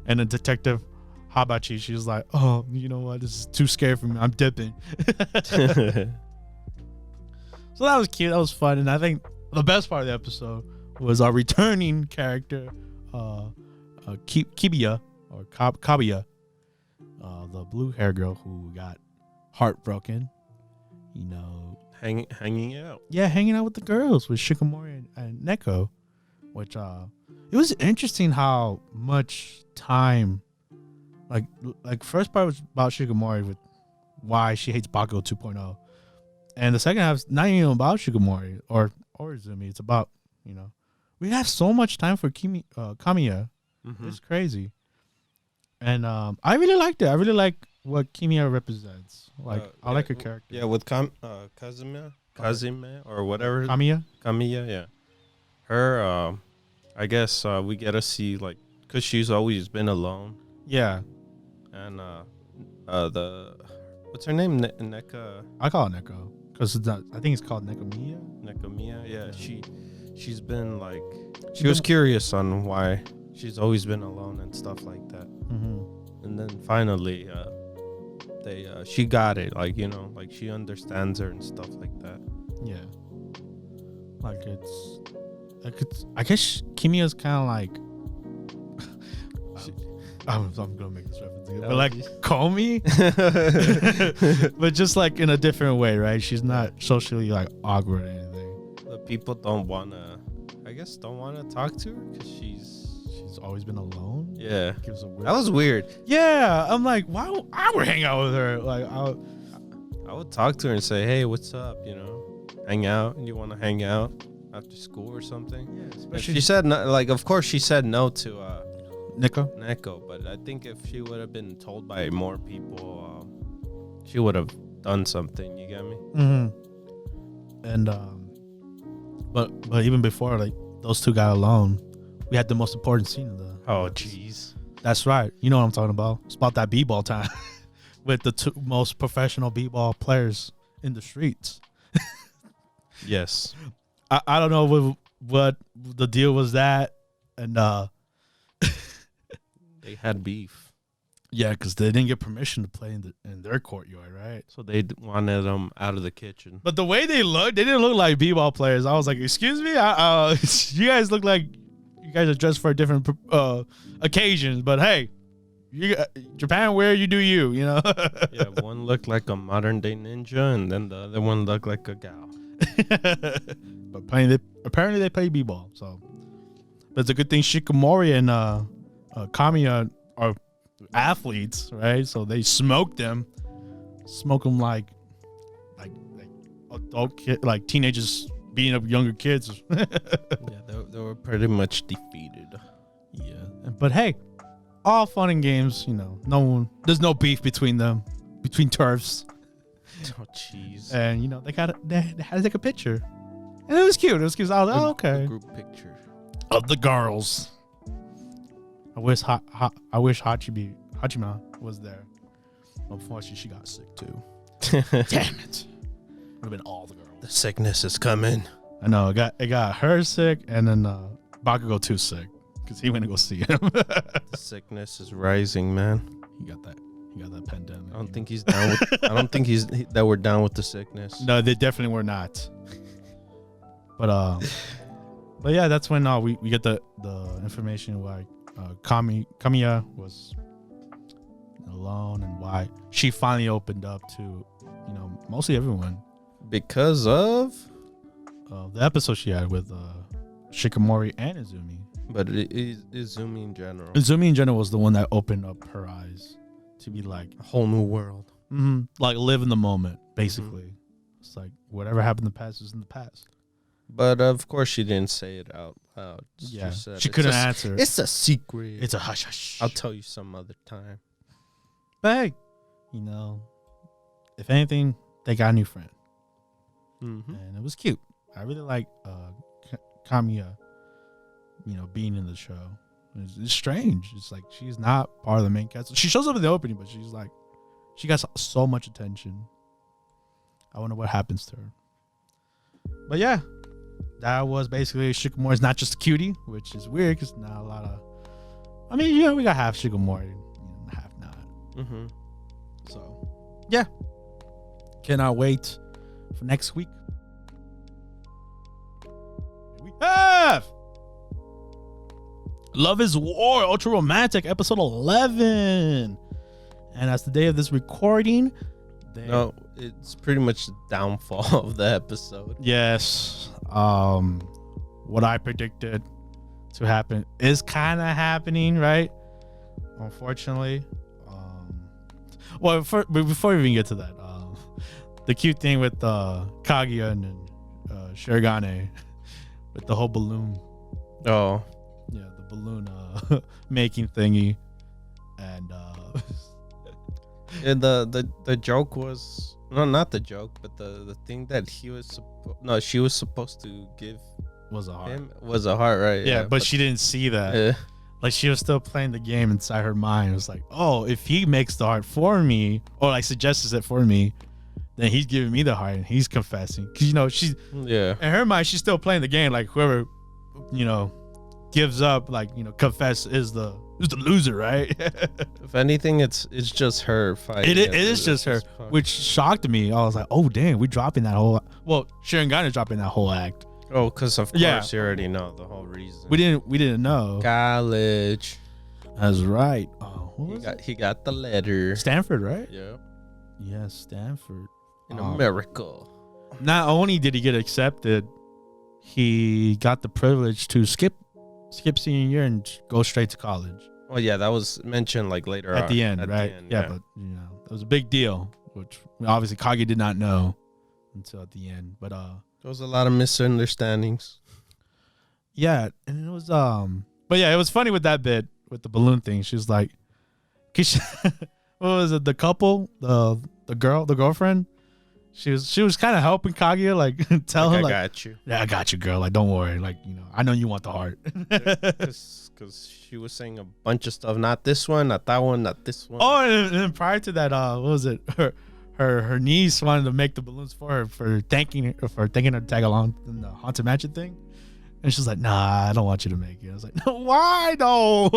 And the detective Habachi, she was like, oh, you know what? This is too scary for me. I'm dipping. So that was cute. That was fun. And I think the best part of the episode was our returning character, Kibiya or Kaguya, the blue hair girl who got heartbroken. You know, hanging out. Yeah, hanging out with the girls with Shikimori and Neko, which it was interesting how much time, like first part was about Shikimori with why she hates Bakugo 2.0, and the second half is not even about Shikimori or Izumi. It's about, you know, we have so much time for Kamiya. Mm-hmm. It's crazy, and I really liked it. I really like what Kamiya represents. Like I like her character. Yeah, with Kazuma or whatever. Kamiya, yeah. Her, I guess we get to see like, cause she's always been alone. Yeah. And what's her name? Neka. I call it Neko because I think it's called Nekomiya. Nekomiya, yeah. She's been like, she was curious on why she's always been alone and stuff like that. Mm-hmm. And then finally, she got it, like, you know, like she understands her and stuff like that. Yeah, like it's I guess Kimiya's kind of like I'm gonna make this reference again, but like Komi, but just like in a different way, right? She's not socially like awkward or anything. The people don't wanna talk to her because she's always been alone. Yeah, gives a weird. That was weird. Yeah, I'm like, why would I would hang out with her? Like I would talk to her and say, hey, what's up? You know, hang out. You want to hang out after school or something? Yeah, especially she said no, like, of course she said no to Neko, but I think if she would have been told by more people, she would have done something. You get me? Mm-hmm. And but even before like those two got alone, we had the most important scene of the. Oh, jeez. That's right. You know what I'm talking about. It's about that b-ball time with the two most professional b-ball players in the streets. Yes. I don't know what the deal was that, and they had beef. Yeah, because they didn't get permission to play in their courtyard, right? So they wanted them out of the kitchen. But the way they looked, they didn't look like b-ball players. I was like, excuse me? You guys look like you guys are dressed for different occasions. But hey, Japan, where you do you know? Yeah, one looked like a modern day ninja, and then the other one looked like a gal. But apparently they play b-ball. So, but it's a good thing Shikimori and Kamiya are athletes, right? So they smoke them like adult like teenagers beating up younger kids. Yeah, they were pretty much defeated. Yeah, but hey, all fun and games. There's no beef between them, between turfs. Oh, jeez. And they had to take a picture, and it was cute. I was like, oh, okay. A group picture of the girls. I wish Hachima was there. Unfortunately, she got sick too. Damn it! Would have been all the girls. The sickness is coming. I know. It got her sick, and then Bakugo too sick because he went to go see him. The sickness is rising, man. He got that pandemic. I don't think he's down with. I don't think that we're down with the sickness. No, they definitely were not. But yeah, that's when we get the information why Kamiya was alone and why she finally opened up to mostly everyone because of the episode she had with Shikimori and Izumi. But Izumi in general. Izumi in general was the one that opened up her eyes to be like a whole new world. Mm-hmm. Like live in the moment, basically. Mm-hmm. It's like whatever happened in the past is in the past. But of course, she didn't say it out loud. Yeah, she couldn't answer. It's a secret. It's a hush hush. I'll tell you some other time. But hey, if anything, they got a new friend, and it was cute. I really like Kamiya, being in the show. It's strange. It's like she's not part of the main cast. She shows up in the opening, but she's like, she got so much attention. I wonder what happens to her. But yeah, that was basically Shikimori's not just a cutie, which is weird because not a lot of. I mean, we got half Shikimori, half not. Mm-hmm. So yeah, cannot wait for next week. We have Love is War Ultra Romantic episode 11, and that's the day of this recording. No, it's pretty much the downfall of the episode. Yes. What I predicted to happen is kind of happening, right? Unfortunately. Well, before we even get to that, the cute thing with Kaguya and Shirogane with the whole balloon. Oh. Yeah, the balloon making thingy. And and the joke was not the joke, but the thing that she was supposed to give was a heart. Him was a heart, right? Yeah, but she didn't see that. Like she was still playing the game inside her mind. It was like, oh, if he makes the heart for me, or like suggests it for me, then he's giving me the heart and he's confessing. Cause she's in her mind, she's still playing the game. Like whoever, gives up, like confess is the loser, right? If anything, it's just her fighting. It is just her, which shocked me. I was like, oh damn, we dropping that whole. Well, Shirogane is dropping that whole act. Oh, because of course you already know the whole reason. We didn't know. College. That's right. He got the letter. Stanford, right? Yeah. Yes, Stanford. In America. Not only did he get accepted, he got the privilege to skip senior year and go straight to college. Oh yeah, that was mentioned like later at the end, right? Yeah, but it was a big deal, which obviously Kage did not know until at the end. But there was a lot of misunderstandings. Yeah, and it was but yeah, it was funny with that bit with the balloon thing. She was like, what was it? The couple, the girlfriend. She was kind of helping Kaguya, like tell her, I like, got you. yeah, I got you, girl. Like, don't worry. Like, I know you want the heart. Because she was saying a bunch of stuff. Not this one, not that one, not this one. Oh, and prior to that, what was it? Her niece wanted to make the balloons for her for thanking her to tag along in the haunted mansion thing, and she's like, "Nah, I don't want you to make it." I was like, "No, why no?"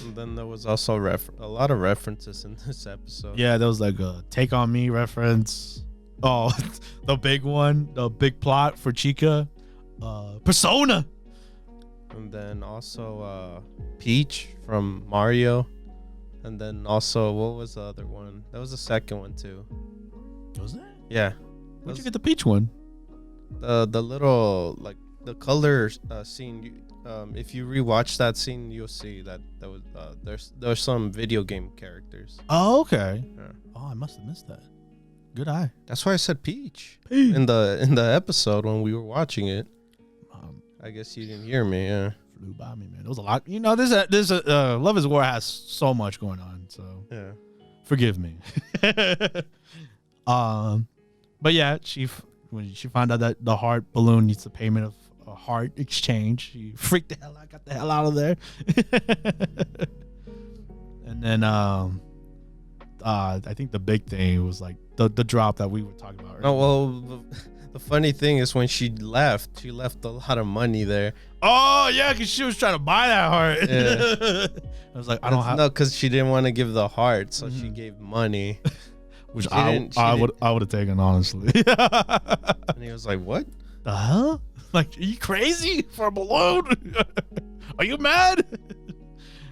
And then there was also a lot of references in this episode. Yeah, there was like a Take on Me reference. Oh, the big one, the big plot for Chica, Persona. And then also Peach from Mario. And then also, what was the other one? That was the second one too. Was it? Yeah. Where'd you get the Peach one? The little, like, the color scene. If you rewatch that scene, you'll see that there was there's some video game characters. Oh, okay. Yeah. Oh, I must have missed that. Good eye. That's why I said Peach in the episode when we were watching it. I guess you didn't hear me. Yeah. Flew by me, man. There was a lot. There's a Love is War has so much going on. So Yeah. forgive me. But yeah, when she found out that the heart balloon needs the payment of a heart exchange, she freaked the hell out, got the hell out of there. And then I think the big thing was like the drop that we were talking about earlier. Oh well, the funny thing is when she left a lot of money there. Oh yeah, because she was trying to buy that heart. Yeah. I was like, I don't have no, because she didn't want to give the heart, so she gave money. Which I would have taken, honestly. And he was like, "What the hell? Like, are you crazy for a balloon? Are you mad?"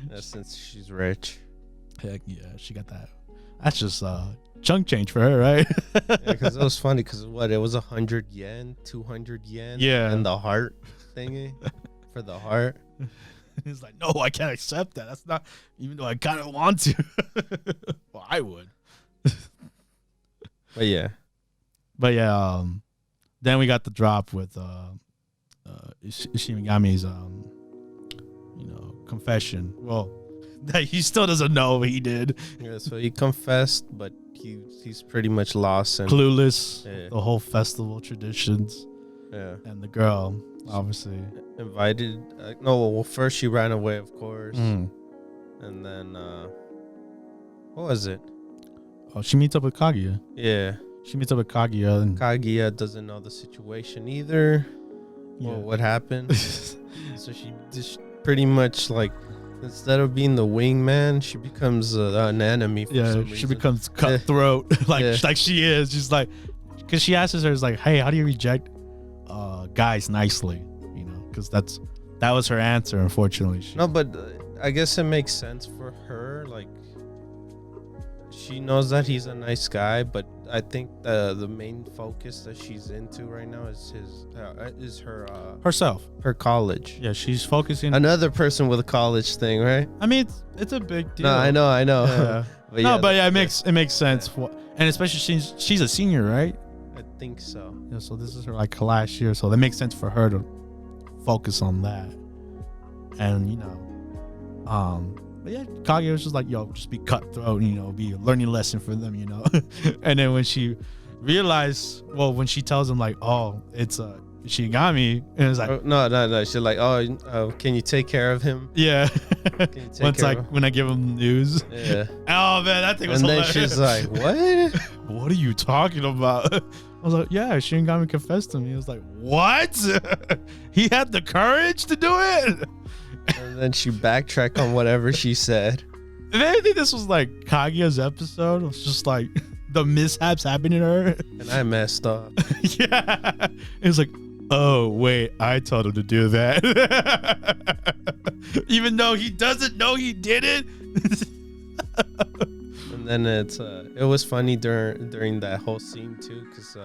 Yeah, since she's rich. Heck yeah, she got that. That's just chunk change for her, right? Yeah, because it was funny. Because it was 100 yen, 200 yen. Yeah. And the heart thingy for the heart. He's like, no, I can't accept that. That's not, even though I kind of want to. Well, I would. But yeah. Then we got the drop with Ishimigami's confession. Well, that he still doesn't know what he did. Yeah, so he confessed, but he's pretty much lost and Clueless. Yeah. The whole festival traditions. Yeah. And the girl, obviously. Invited. First she ran away, of course. And then, what was it? Oh, she meets up with Kaguya. Yeah. She meets up with Kaguya. And Kaguya doesn't know the situation either. Yeah. Well, what happened? So she just pretty much, like, instead of being the wingman, she becomes an enemy for some reason. She becomes cutthroat. Like she is. She's like, because she asks her, it's like, hey, how do you reject guys nicely? Because that was her answer, unfortunately. No, but I guess it makes sense for her. Like, she knows that he's a nice guy, but I think the main focus that she's into right now is her college. Yeah, she's focusing. Another person with a college thing, right? I mean, it's a big deal. No, I know. Yeah. But it makes sense. Yeah. And especially she's a senior, right? I think so. Yeah, so this is her like last year, so that makes sense for her to focus on that. And but yeah, Kaguya was just like, yo, just be cutthroat, be a learning lesson for them, And then when she realized, when she tells him like, oh, it's Shigami, and it's like, no, she's like, oh, can you take care of him? Yeah. Once when I give him news. Yeah. Oh man, that thing was hilarious. And then she's like, what? What are you talking about? I was like, yeah, Shingami confessed to me. He was like, what? He had the courage to do it? And then she backtracked on whatever she said. And I think this was like Kaguya's episode. It was just like the mishaps happening to her. And I messed up. Yeah. It was like, oh, wait, I told him to do that. Even though he doesn't know he did it. And then it was funny during that whole scene too, because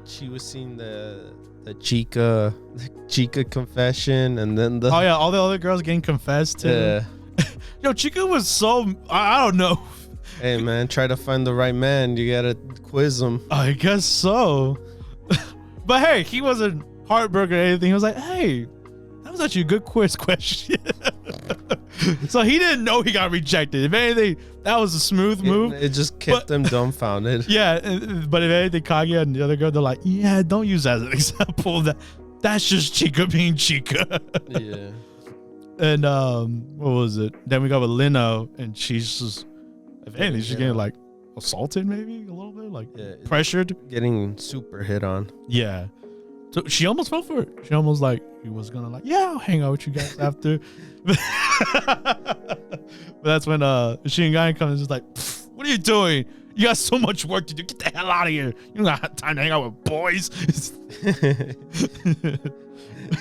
she was seeing the Chica confession, and then all the other girls getting confessed to. Yeah. Yo, Chica was so, I don't know. Hey man, try to find the right man. You gotta quiz him. I guess so. But hey, he wasn't heartbroken or anything. He was like, hey, that was actually a good quiz question. So he didn't know he got rejected. If anything, that was a smooth move. It just kept them dumbfounded. Yeah, but if anything, Kaguya and the other girl, they're like, yeah, don't use that as an example. That's just Chica being Chica. Yeah. And what was it? Then we got with Lino, and she's just, if anything, she's getting like assaulted, maybe a little bit, like pressured, getting super hit on. Yeah. So she almost fell for it. She almost like he was gonna like, yeah, I'll hang out with you guys after. But that's when Shingai comes and is like, what are you doing? You got so much work to do. Get the hell out of here. You don't got time to hang out with boys.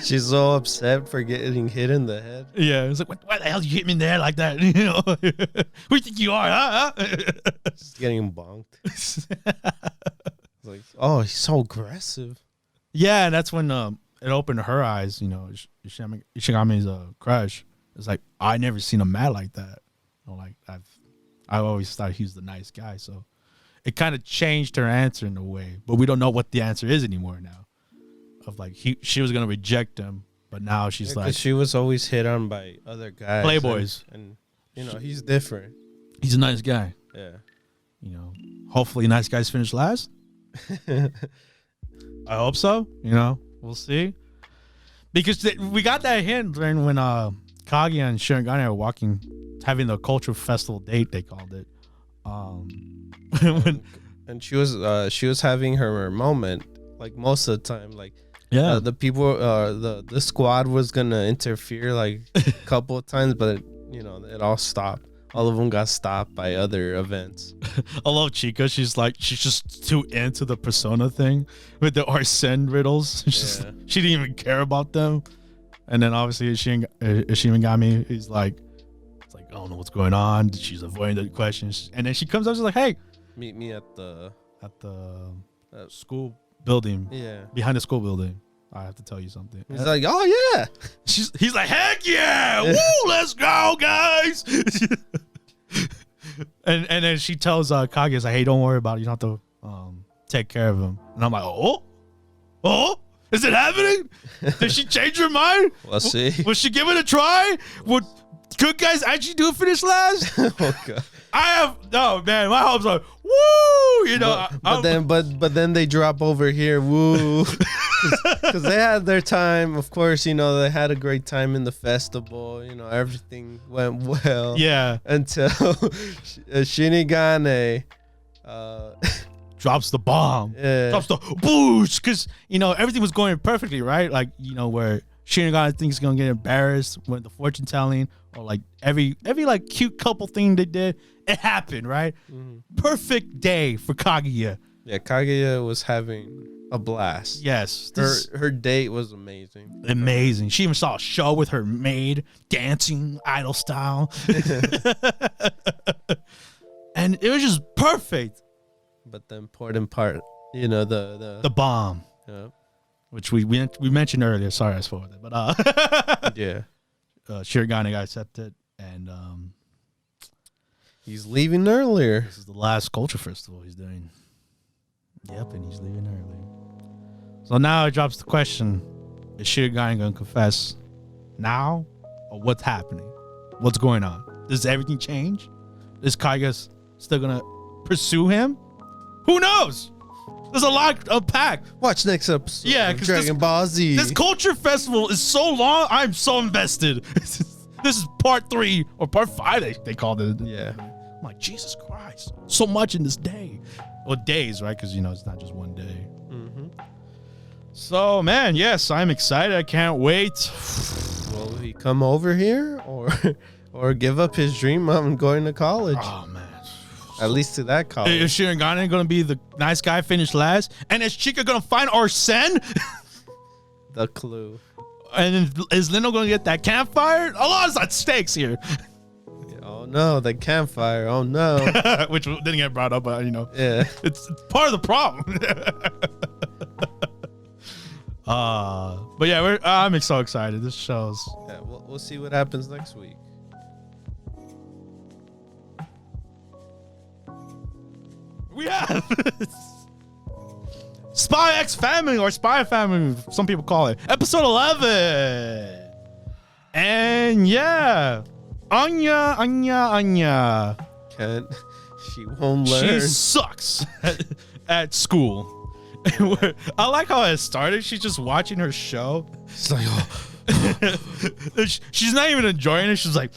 She's so upset for getting hit in the head. Yeah, it's like, why the hell did you hit me in the head like that? You know, who do you think you are, huh? She's getting bonked. Like, oh, he's so aggressive. Yeah, and that's when it opened her eyes. You know, Ishigami's crush. It's like, I never seen him mad like that. You know, like I always thought he was the nice guy. So it kind of changed her answer in a way, but we don't know what the answer is anymore now. Of like she was gonna reject him, but now she's like, she was always hit on by other guys, playboys, and you know he's different. He's a nice guy. Yeah, you know, hopefully nice guys finish last. I hope so. You know, we'll see. Because we got that hint during when Kaguya and Shirogane are walking, having the cultural festival date, they called it. And she was having her moment, like most of the time, like. Yeah, the people, the squad was gonna interfere like a couple of times, but you know it all stopped. All of them got stopped by other events. I love Chica. She's just too into the persona thing with the Arsene riddles. She didn't even care about them. And then obviously Ishimigami is like, it's like, I don't know what's going on. She's avoiding the questions, and then she comes up, she's like, hey, meet me at the school building. Yeah, behind the school building. I have to tell you something. He's like, oh yeah. He's like, heck yeah, woo, let's go, guys. and then she tells Kaguya, like, hey, don't worry about it. You don't have to take care of him. And I'm like, oh, is it happening? Did she change her mind? We'll see. Will she give it a try? Would good guys actually do finish last? Oh god. Man, my hopes are woo. You know, but then they drop over here, woo, because they had their time. Of course, you know they had a great time in the festival. You know everything went well. Yeah, until Shinigane drops the bomb. Yeah. Drops the boosh, because you know everything was going perfectly, right? Like you know where Shinigane thinks he's gonna get embarrassed with the fortune telling, or like every like cute couple thing they did, it happened, right? Mm-hmm. Perfect day for Kaguya. Yeah, Kaguya was having a blast. Yes, her date was amazing. Amazing. She even saw a show with her maid dancing idol style, and it was just perfect. But the important part, you know, the bomb. Yeah. Which we mentioned earlier. Sorry, I spoiled it. But yeah, Shirogane got accepted, and he's leaving earlier. This is the last culture festival he's doing. Yep, and he's leaving early. So now it drops the question: is Shirogane going to confess now, or what's happening? What's going on? Does everything change? Is Kaguya still gonna pursue him? Who knows? There's a lot to unpack. Watch next episode. Yeah, because Dragon Ball Z. This culture festival is so long. I'm so invested. This is part 3 or part 5. They called it. Yeah. I'm like, Jesus Christ, so much in this day, or days, right? Because you know it's not just one day. Mm-hmm. So man, yes, I'm excited. I can't wait. Will he come over here or give up his dream of going to college? Oh man. At least to that college. Is Shirogane going to be the nice guy, finish last? And is Chica going to find Arsene? The clue. And is Lino going to get that campfire? A lot is at stakes here. Oh no, the campfire. Oh no. Which didn't get brought up, but you know. Yeah. It's part of the problem. But yeah, I'm so excited. This shows. Yeah, we'll see what happens next week. We have Spy X Family, or Spy Family, some people call it. Episode 11. And yeah, Anja. She won't learn. She sucks at school. I like how it started. She's just watching her show. She's like, oh. She's not even enjoying it. She's like,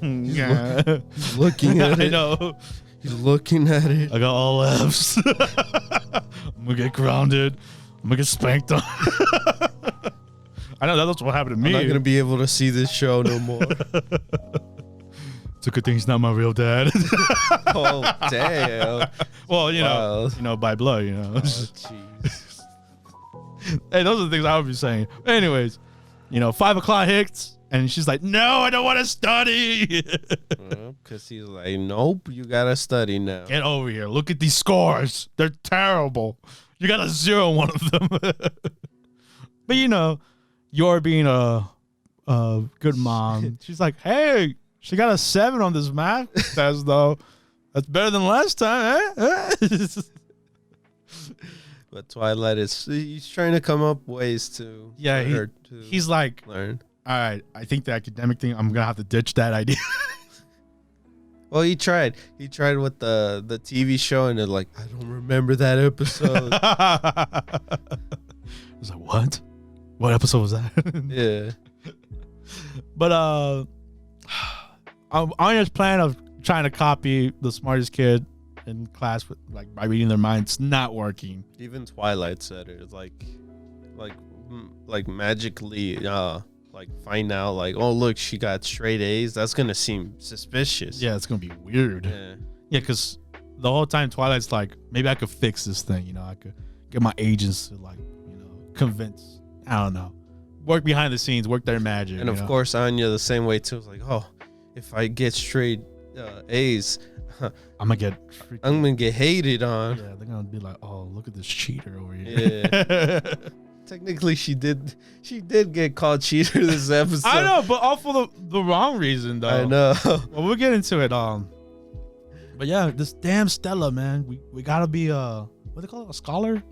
yeah. He's looking at it. I know. He's looking at it. I got all F's. I'm gonna get grounded. I'm gonna get spanked on. I know that's what happened to me. I'm not gonna be able to see this show no more. It's a good thing he's not my real dad. Oh damn. Well, you know, by blood, you know. Oh, jeez. Hey, those are the things I would be saying. Anyways, 5 o'clock hits, and she's like, "No, I don't want to study." Because he's like, "Nope, you gotta study now. Get over here. Look at these scores. They're terrible. You got a 0 on one of them." But you're being a good mom. She's like, "Hey, she got a 7 on this math test, though. That's better than last time, eh?" But Twilight he's trying to come up ways to he's like, learn. All right, I think the academic thing, I'm gonna have to ditch that idea. Well, he tried with the TV show, and they're like, I don't remember that episode. I was like, what episode was that? Yeah. But Anya's plan of trying to copy the smartest kid in class by reading their minds, not working. Even Twilight said it. It's like magically find out oh look, she got straight A's. That's gonna seem suspicious. Yeah, it's gonna be weird. Yeah, because the whole time Twilight's like, maybe I could fix this thing. I could get my agents to convince. I don't know. Work behind the scenes, work their magic. And of course, Anja the same way too. It's like, oh, if I get straight A's, I'm gonna get hated on. Yeah, they're gonna be like, oh, look at this cheater over here. Yeah. Technically, she did get called cheater this episode. I know, but all for the wrong reason, though. I know. Well, we'll get into it. But yeah, this damn Stella, man. We gotta be what do they call it? A scholar?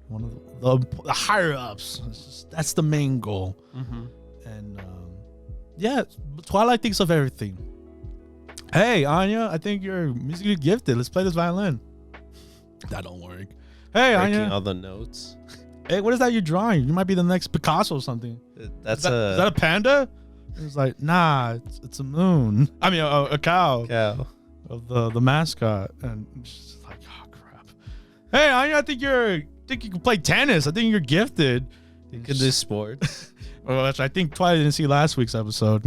One of the higher ups. That's the main goal. Mm-hmm. And yeah, Twilight thinks of everything. Hey, Anja, I think you're musically gifted. Let's play this violin. That don't work. Hey, Breaking Anja. all the notes. Hey, what is that you're drawing? You might be the next Picasso or something. Is that a panda? It's like, nah, it's a moon. I mean, a cow. Cow. Of the mascot. And she's like, oh, crap. Hey, Anja, I think you can play tennis. I think you're gifted. You could do sports. Well, I think Twilight didn't see last week's episode.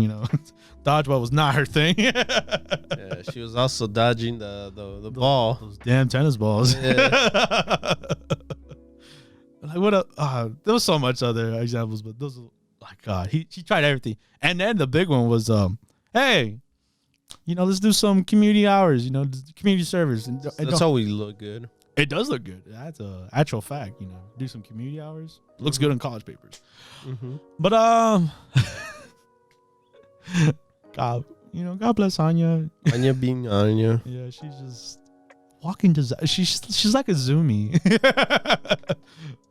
Dodgeball was not her thing. Yeah, she was also dodging the ball. Those damn tennis balls. Yeah. There was so much other examples, but those are God. She tried everything, and then the big one was hey, let's do some community hours. Community service. And That's always look good. It does look good. That's a actual fact. Do some community hours. Looks good in college papers. Mm-hmm. But God bless Anja. Anja being Anja. Yeah, she's just walking she's like a Zumi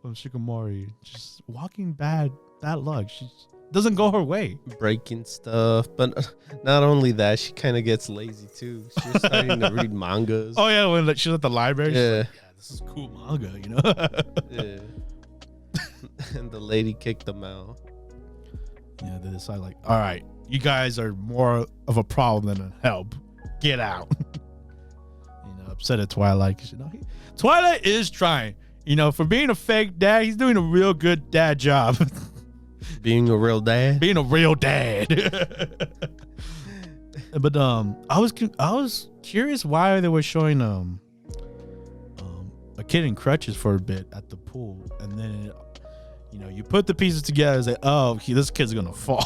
from Shikimori. Just walking bad luck. She doesn't go her way. Breaking stuff, but not only that, she kind of gets lazy too. She's starting to read mangas. Oh yeah, when she's at the library. Yeah, like, yeah, this is cool manga, Yeah. And the lady kicked them out. Yeah, they decide all right, you guys are more of a problem than a help. Get out. Upset at Twilight because Twilight is trying. For being a fake dad, he's doing a real good dad job. Being a real dad. Being a real dad. But I was curious why they were showing a kid in crutches for a bit at the pool, and then you put the pieces together and say, oh, this kid's gonna fall.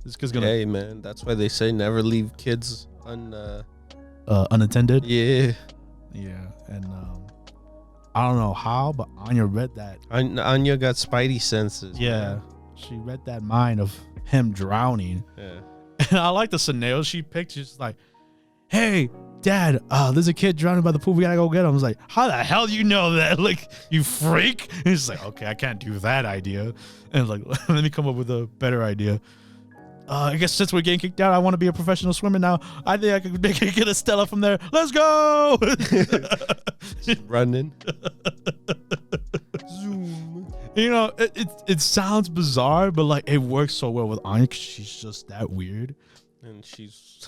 This kid's gonna. Hey man, that's why they say never leave kids unattended. Yeah. And I don't know how, but Anja read that. Anja got spidey senses. Yeah, man. She read that mind of him drowning. Yeah. And I like the scenario she picked. She's like, hey, Dad, there's a kid drowning by the pool. We gotta go get him. I was like, how the hell do you know that? Like, you freak. And he's like, okay, I can't do that idea. And like, let me come up with a better idea. I guess since we're getting kicked out, I want to be a professional swimmer now. I think I could get a Stella from there. Let's go. Running. Zoom. You know, it sounds bizarre, but like it works so well with Anja because she's just that weird. And she's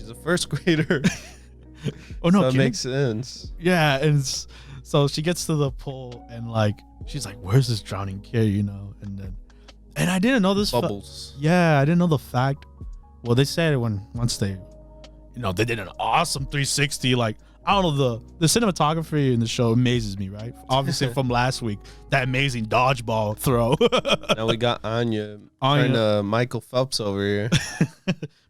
a first grader. Oh no, so it makes sense. Yeah, and so she gets to the pool and like she's like, "Where's this drowning kid?" You know, and I didn't know this. Bubbles. I didn't know the fact. Well, they said once they, they did an awesome 360. Like I don't know, the cinematography in the show amazes me, right? Obviously from last week, that amazing dodgeball throw. Now we got Anja trying to Michael Phelps over here.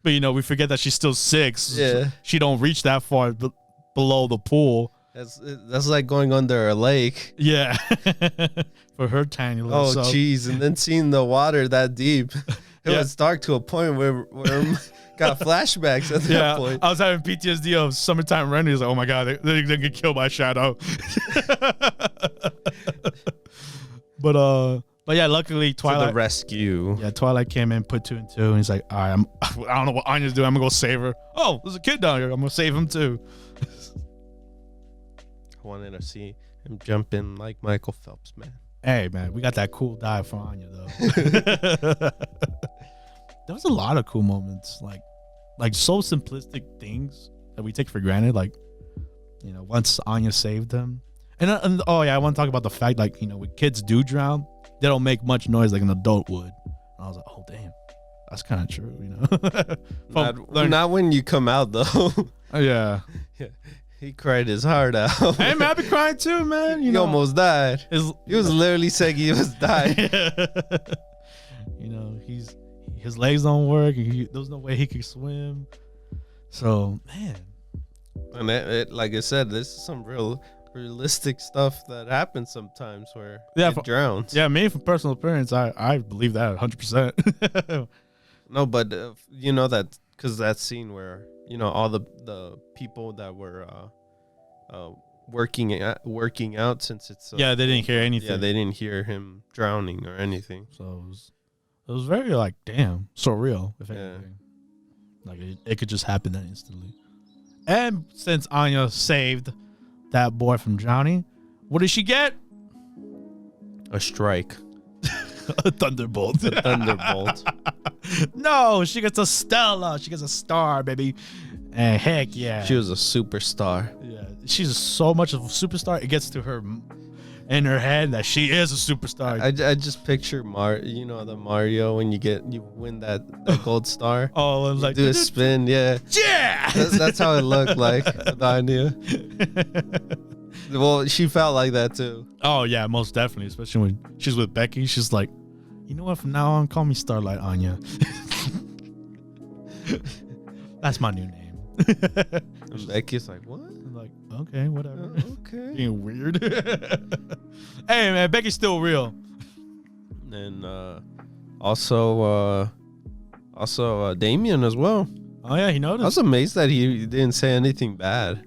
But we forget that she's still 6. Yeah, so she don't reach that far below the pool. That's like going under a lake. Yeah, for her tiny little. Oh jeez, and then seeing the water that deep, it was dark to a point where got flashbacks at that point. I was having PTSD of summertime renders. Like, oh my god, they're gonna get killed by Shadow. But yeah, luckily Twilight to the rescue. Yeah, Twilight came in, put 2 and 2, and he's like, all right, I don't know what Anja's doing. I'm gonna go save her. Oh, there's a kid down here. I'm gonna save him too. I wanted to see him jump in like Michael Phelps, man. Hey man, we got that cool dive for Anja though. There was a lot of cool moments, like so simplistic things that we take for granted. Like, once Anja saved him, and oh yeah, I want to talk about the fact when kids do drown, they don't make much noise like an adult would. And I was like, oh damn, that's kind of true, Not when you come out though. Yeah. He cried his heart out. Hey man, I be crying too, man. He almost died. He was literally saying he was dying. His legs don't work. There's no way he could swim. So man, and like I said, this is some realistic stuff that happens sometimes where it drowns. Yeah, me from personal experience, I believe that 100%. No, but that because that scene where all the people that were working out, since it's they didn't hear anything. Yeah, they didn't hear him drowning or anything. So it was very damn surreal. If anything, like it could just happen that instantly. And since Anja saved that boy from drowning, what did she get? A strike. A thunderbolt. A thunderbolt. No, she gets a Stella. She gets a star, baby. And heck yeah. She was a superstar. Yeah. She's so much of a superstar. It gets to her in her head that she is a superstar. I just picture the Mario when you win that gold star. Oh, and like do a spin, yeah. Yeah. That's how it looked like. The idea. Well, she felt like that too. Oh yeah, most definitely. Especially when she's with Becky, she's like, you know what? From now on, call me Starlight Anja. That's my new name. And Becky's like, what? I'm like, okay, whatever. Okay. Being weird. Hey man, Becky's still real. And also Damien as well. Oh yeah, he noticed. I was amazed that he didn't say anything bad.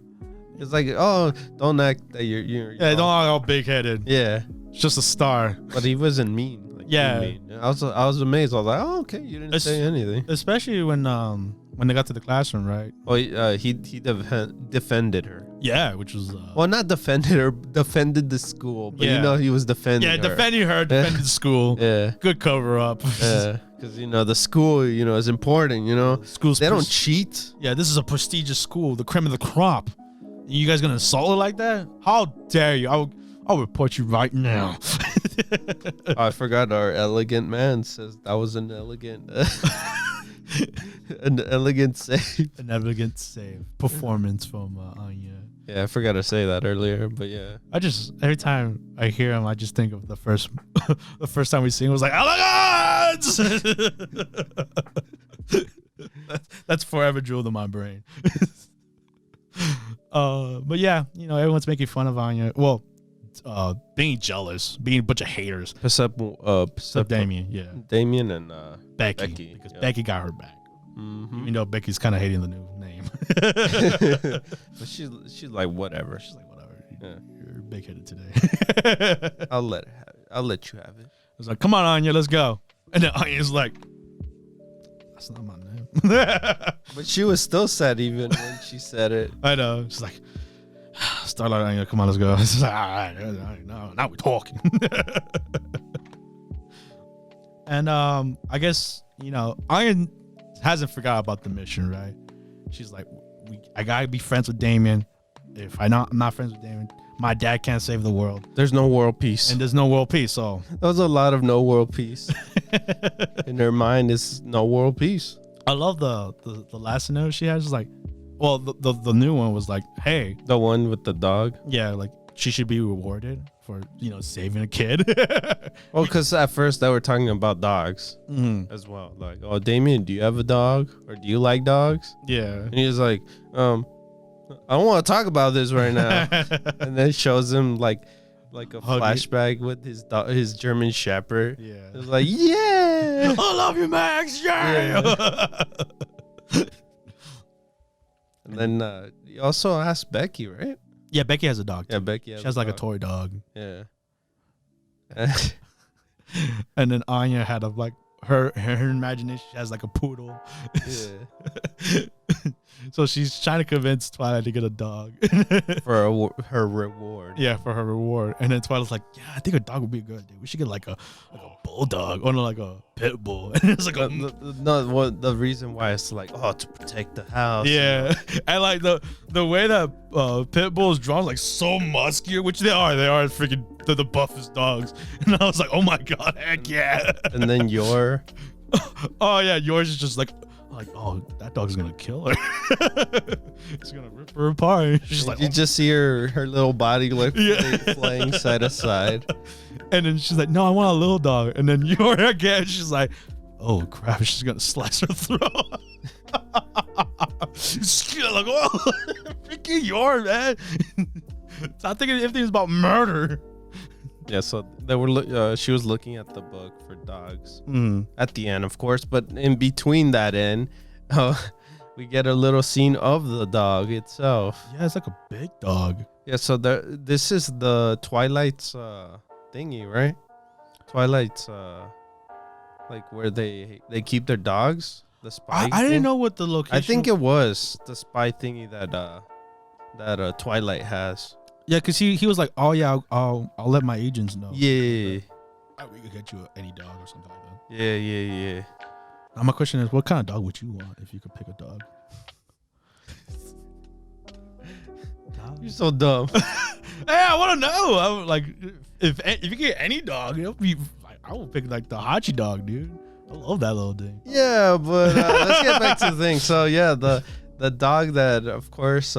It's like, oh, don't act that you're don't act all big headed. Yeah, it's just a star. But he wasn't mean. Mean. I was amazed. I was like, oh, okay, you didn't say anything. Especially when they got to the classroom, right? Oh, he defended her. Yeah, which was well, not defended her, defended the school. But he was defending her. Yeah, defending her, defended the school. Yeah, good cover up. Yeah, because the school is important. Schools they don't cheat. Yeah, this is a prestigious school, the cream of the crop. You guys gonna insult her like that? How dare you? I'll report you right now. I forgot our elegant man says that was an elegant save. An elegant save performance from Anja. Yeah, I forgot to say that earlier, but yeah. Every time I hear him, I just think of the first time we sing was like elegance. That's forever drilled in my brain. But yeah, everyone's making fun of Anja. Well, being jealous, being a bunch of haters. Except Damien, yeah. Damien and Becky. Because Becky got her back. Mm-hmm. Even though Becky's kind of hating the new name. name. But she's like whatever. She's like, whatever. Yeah. You're big headed today. I'll let you have it. I was like, come on, Anja, let's go. And then Anya's like, that's not my name. But she was still sad even when she said it. I know. She's like, Starlight, Anja, come on, let's go. It's like, all right, now we're talking. And I guess, Anja hasn't forgot about the mission, right? She's like, I gotta be friends with Damien. If I'm not friends with Damien, my dad can't save the world. There's no world peace. And there's no world peace, so. There's a lot of no world peace. In her mind is no world peace. I love the last scenario she has. Is like, well, the new one was like, hey. The one with the dog? Yeah, like, she should be rewarded for, saving a kid. Well, because at first they were talking about dogs as well. Like, oh, Damien, do you have a dog? Or do you like dogs? Yeah. And he was like, I don't want to talk about this right now. And then shows him like a flashback with his German Shepherd. Yeah. It was like, yeah. I love you, Max. Yeah. And then you also asked Becky, right? Yeah, Becky has a dog. Yeah, Becky has she has like a toy dog. Yeah. And then Anja had her imagination. She has like a poodle. Yeah. So she's trying to convince Twilight to get a dog For her reward. Yeah, for her reward. And then Twilight's like, yeah, I think a dog would be a good idea. We should get like a bulldog or like a pit bull. And it's like the reason why it's like, to protect the house. Yeah. And like the way that pit bull is drawn, like so muscular, which they are freaking the buffest dogs. And I was like, oh my god, heck yeah. And then oh yeah, yours is just like, oh, that dog's gonna kill her. It's gonna rip her apart. She's like, you just see her little body flying side to side. And then she's like, no, I want a little dog. And then you're again, she's like, oh crap, she's gonna slice her throat. She's like, oh, freaking your man. Stop thinking everything's about murder. Yeah, so they were. She was looking at the book for dogs at the end, of course. But in between that end, we get a little scene of the dog itself. Yeah, it's like a big dog. Yeah, so this is the Twilight's thingy, right? Twilight's like where they keep their dogs. The spy. I didn't know what the location. I think it was the spy thingy that Twilight has. Yeah, because he was like, oh yeah, I'll let my agents know. Yeah. We could get you any dog or something like that. Yeah. Now my question is, what kind of dog would you want if you could pick a dog? You're so dumb. Hey, I want to know. I would, like, if you get any dog, it'll be like, I would pick like the Hachi dog, dude. I love that little thing. Yeah, but let's get back to the thing. So yeah, the dog that of course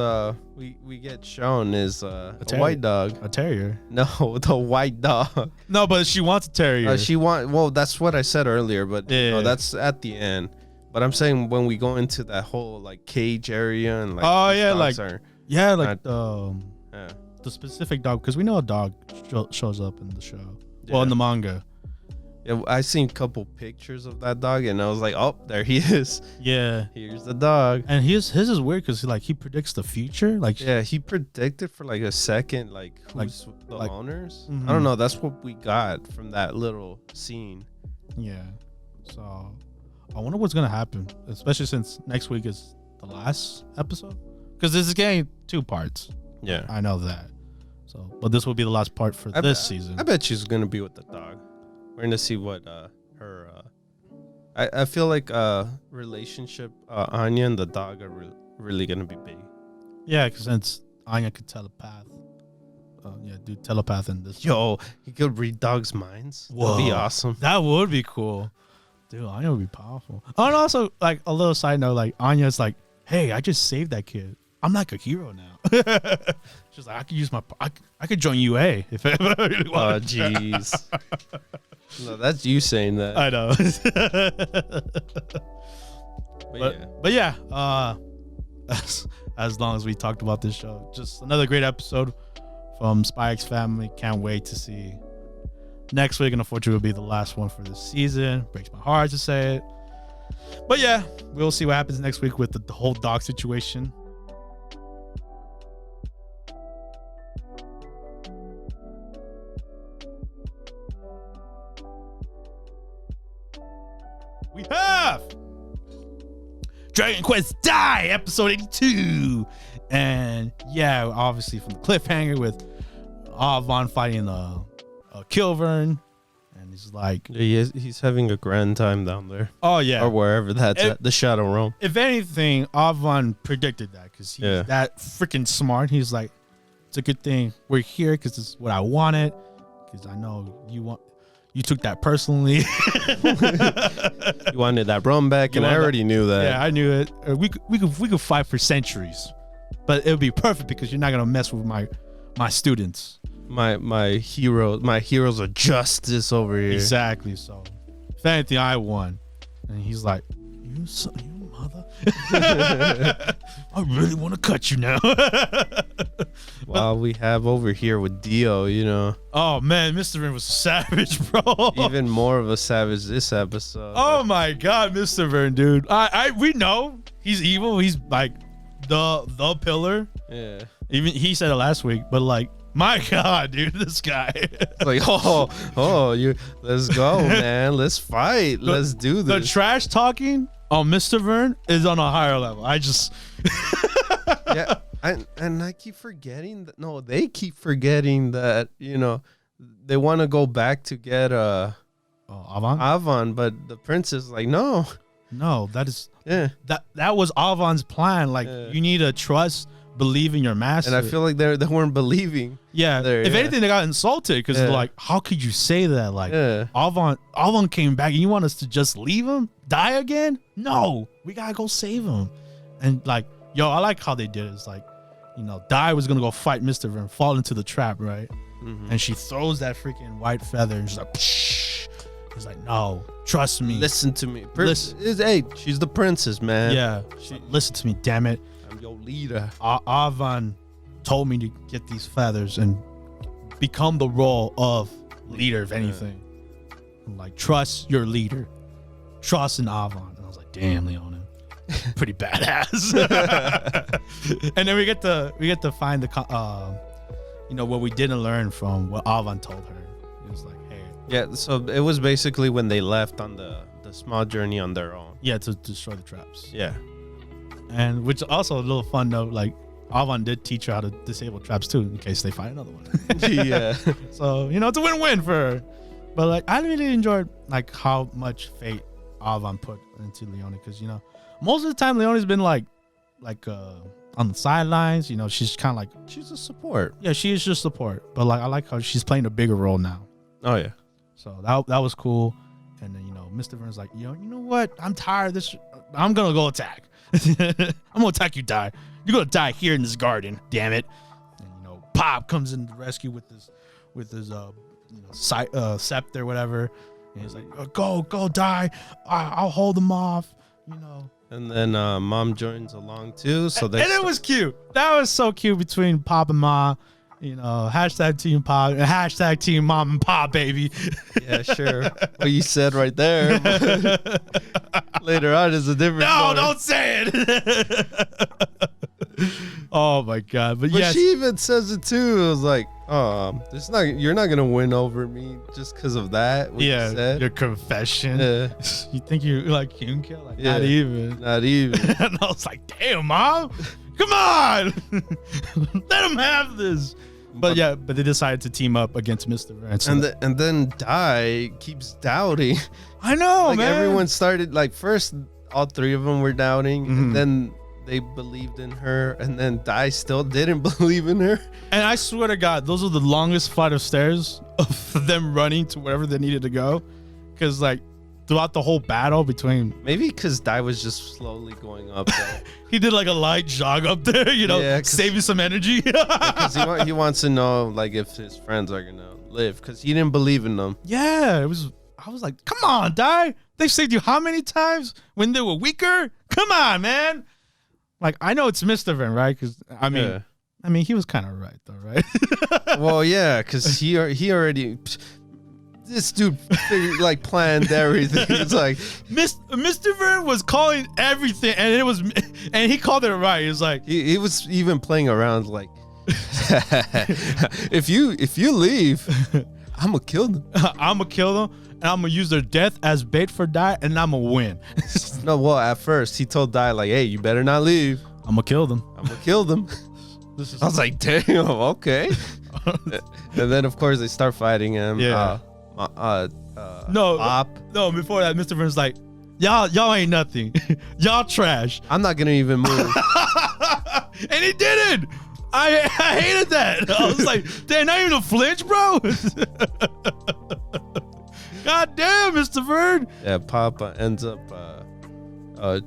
we get shown is a white dog. A terrier. No, the white dog. No, but she wants a terrier. Well, that's what I said earlier, but yeah. That's at the end. But I'm saying when we go into that whole like cage area and like the specific dog, because we know a dog shows up in the show. Yeah. Well, in the manga. Yeah, I seen a couple pictures of that dog, and I was like, "Oh, there he is." Yeah, here's the dog. And his is weird because he predicts the future. Like, yeah, he predicted for like a second, like who's the owners. Mm-hmm. I don't know. That's what we got from that little scene. Yeah. So, I wonder what's gonna happen, especially since next week is the last episode. Because this is getting 2 parts. Yeah, I know that. So, but this will be the last part for this season. I bet she's gonna be with the dog. We're gonna see what her. I feel like relationship Anja and the dog are really gonna be big. Yeah, because since Anja could telepath. Telepath in this. Yo, he could read dogs' minds. Whoa. That'd be awesome. That would be cool. Dude, Anja would be powerful. Oh, and also, like, a little side note, like, Anya's like, hey, I just saved that kid. I'm like a hero now. She's like, I could use I could join UA if I ever really want. Oh, jeez. No, that's you saying that. I know. But yeah, as long as we talked about this show, just another great episode from Spy X Family. Can't wait to see next week, and unfortunately will be the last one for this season. Breaks my heart to say it. But yeah, we'll see what happens next week with the whole dog situation. We have Dragon Quest Die, episode 82. And yeah, obviously from the cliffhanger with Avon fighting Kilvern. And he's like... He's having a grand time down there. Oh, yeah. Or wherever that's at, the Shadow Realm. If anything, Avon predicted that because he's that freaking smart. He's like, it's a good thing we're here because this is what I wanted. Because I know you took that personally. You wanted that rum back, and I already knew that. Yeah, I knew it. We could fight for centuries, but it would be perfect because you're not gonna mess with my students. My heroes of justice over here. Exactly. So, if anything, I won. And he's like, you mother. I really want to cut you now. While we have over here with Dio, you know. Oh man, Mr. Vern was savage, bro. Even more of a savage this episode. Oh my god, Mr. Vern, dude. We know he's evil. He's like the pillar. Yeah. Even he said it last week, but like, my god, dude, this guy. It's like, let's go, man. Let's fight. Let's do this. The trash talking on Mr. Vern is on a higher level. Yeah. I keep forgetting that. No, they keep forgetting that, you know, they want to go back to get Avon, but the prince is like, no, that is that was Avon's plan. Like, you need to believe in your master. And I feel like they weren't believing. Yeah. If anything, they got insulted because they're like, how could you say that? Like, Avon came back and you want us to just leave him? Die again? No, we gotta go save him. And like, I like how they did it. It's like, you know, Dai was gonna go fight Mr. Vern, fall into the trap, right? Mm-hmm. And she throws that freaking white feather and she's like, psh. He's like, no, trust me. Listen to me. Hey, she's the princess, man. Yeah. Listen to me, damn it. I'm your leader. Avon told me to get these feathers and become the role of leader, if anything. I'm like, trust your leader. Trust in Avon. And I was like, damn, Leona. Pretty badass. And then we get to find what we didn't learn from what Avon told her. It was like, hey. Yeah, so it was basically when they left on the small journey on their own. Yeah, to destroy the traps. Yeah. And which also a little fun note, like Avon did teach her how to disable traps too, in case they find another one. Yeah. So, it's a win-win for her. But like, I really enjoyed like how much fate Avon put into Leona, because most of the time Leona's been like on the sidelines. She's kind of like, she's a support. Yeah, she is just support. But like, I like how she's playing a bigger role now. Oh yeah. So that was cool. And then Mr. Vern's like, you know what? I'm tired of this. I'm gonna go attack. I'm gonna attack you, Die. You're gonna die here in this garden. Damn it. And Pop comes in to rescue with his scepter, whatever. And he's like, go, Die. I'll hold them off. And then Mom joins along too. So and it was cute. That was so cute between Pop and Ma. Hashtag Team Pop and hashtag Team Mom and Pop, baby. Yeah, sure. What you said right there. Later on is a different story. Don't say it. Oh my god. But yes. She even says it too. It was like, you're not gonna win over me just because of that. Yeah, you said. Your confession. Yeah. You think you like Kim Kill? Like, yeah, not even. And I was like, damn, Mom, come on. Let him have this. But they decided to team up against Mr. Vern. And then Dai keeps doubting. I know, like, man. Everyone started, like, first all three of them were doubting, and then they believed in her, and then Dai still didn't believe in her. And I swear to God, those are the longest flight of stairs of them running to wherever they needed to go. Because, like, throughout the whole battle between... Maybe because Dai was just slowly going up there. He did like a light jog up there, saving some energy. Because he wants to know, like, if his friends are going to live. Because he didn't believe in them. Yeah, I was like, come on, Dai. They've saved you how many times when they were weaker? Come on, man. Like, I know it's Mr. Vern, right? Because, I mean, he was kind of right, though, right? Well, yeah, because he already... this dude like planned everything. It's like Mr. Vern was calling everything, and he called it right. He was like, he was even playing around like, if you leave, I'm gonna kill them. I'm gonna kill them, and I'm gonna use their death as bait for Dai, and I'm gonna win. No, well, at first he told Dai like, hey, you better not leave. I'm gonna kill them. I'm gonna kill them. I was like, damn, okay. And then of course they start fighting him. Yeah. No, before that, Mr. Vern's like, y'all ain't nothing. Y'all trash. I'm not gonna even move. And he didn't. I hated that. I was like, damn, not even a flinch, bro. God damn, Mr. Vern. Yeah, Pop ends up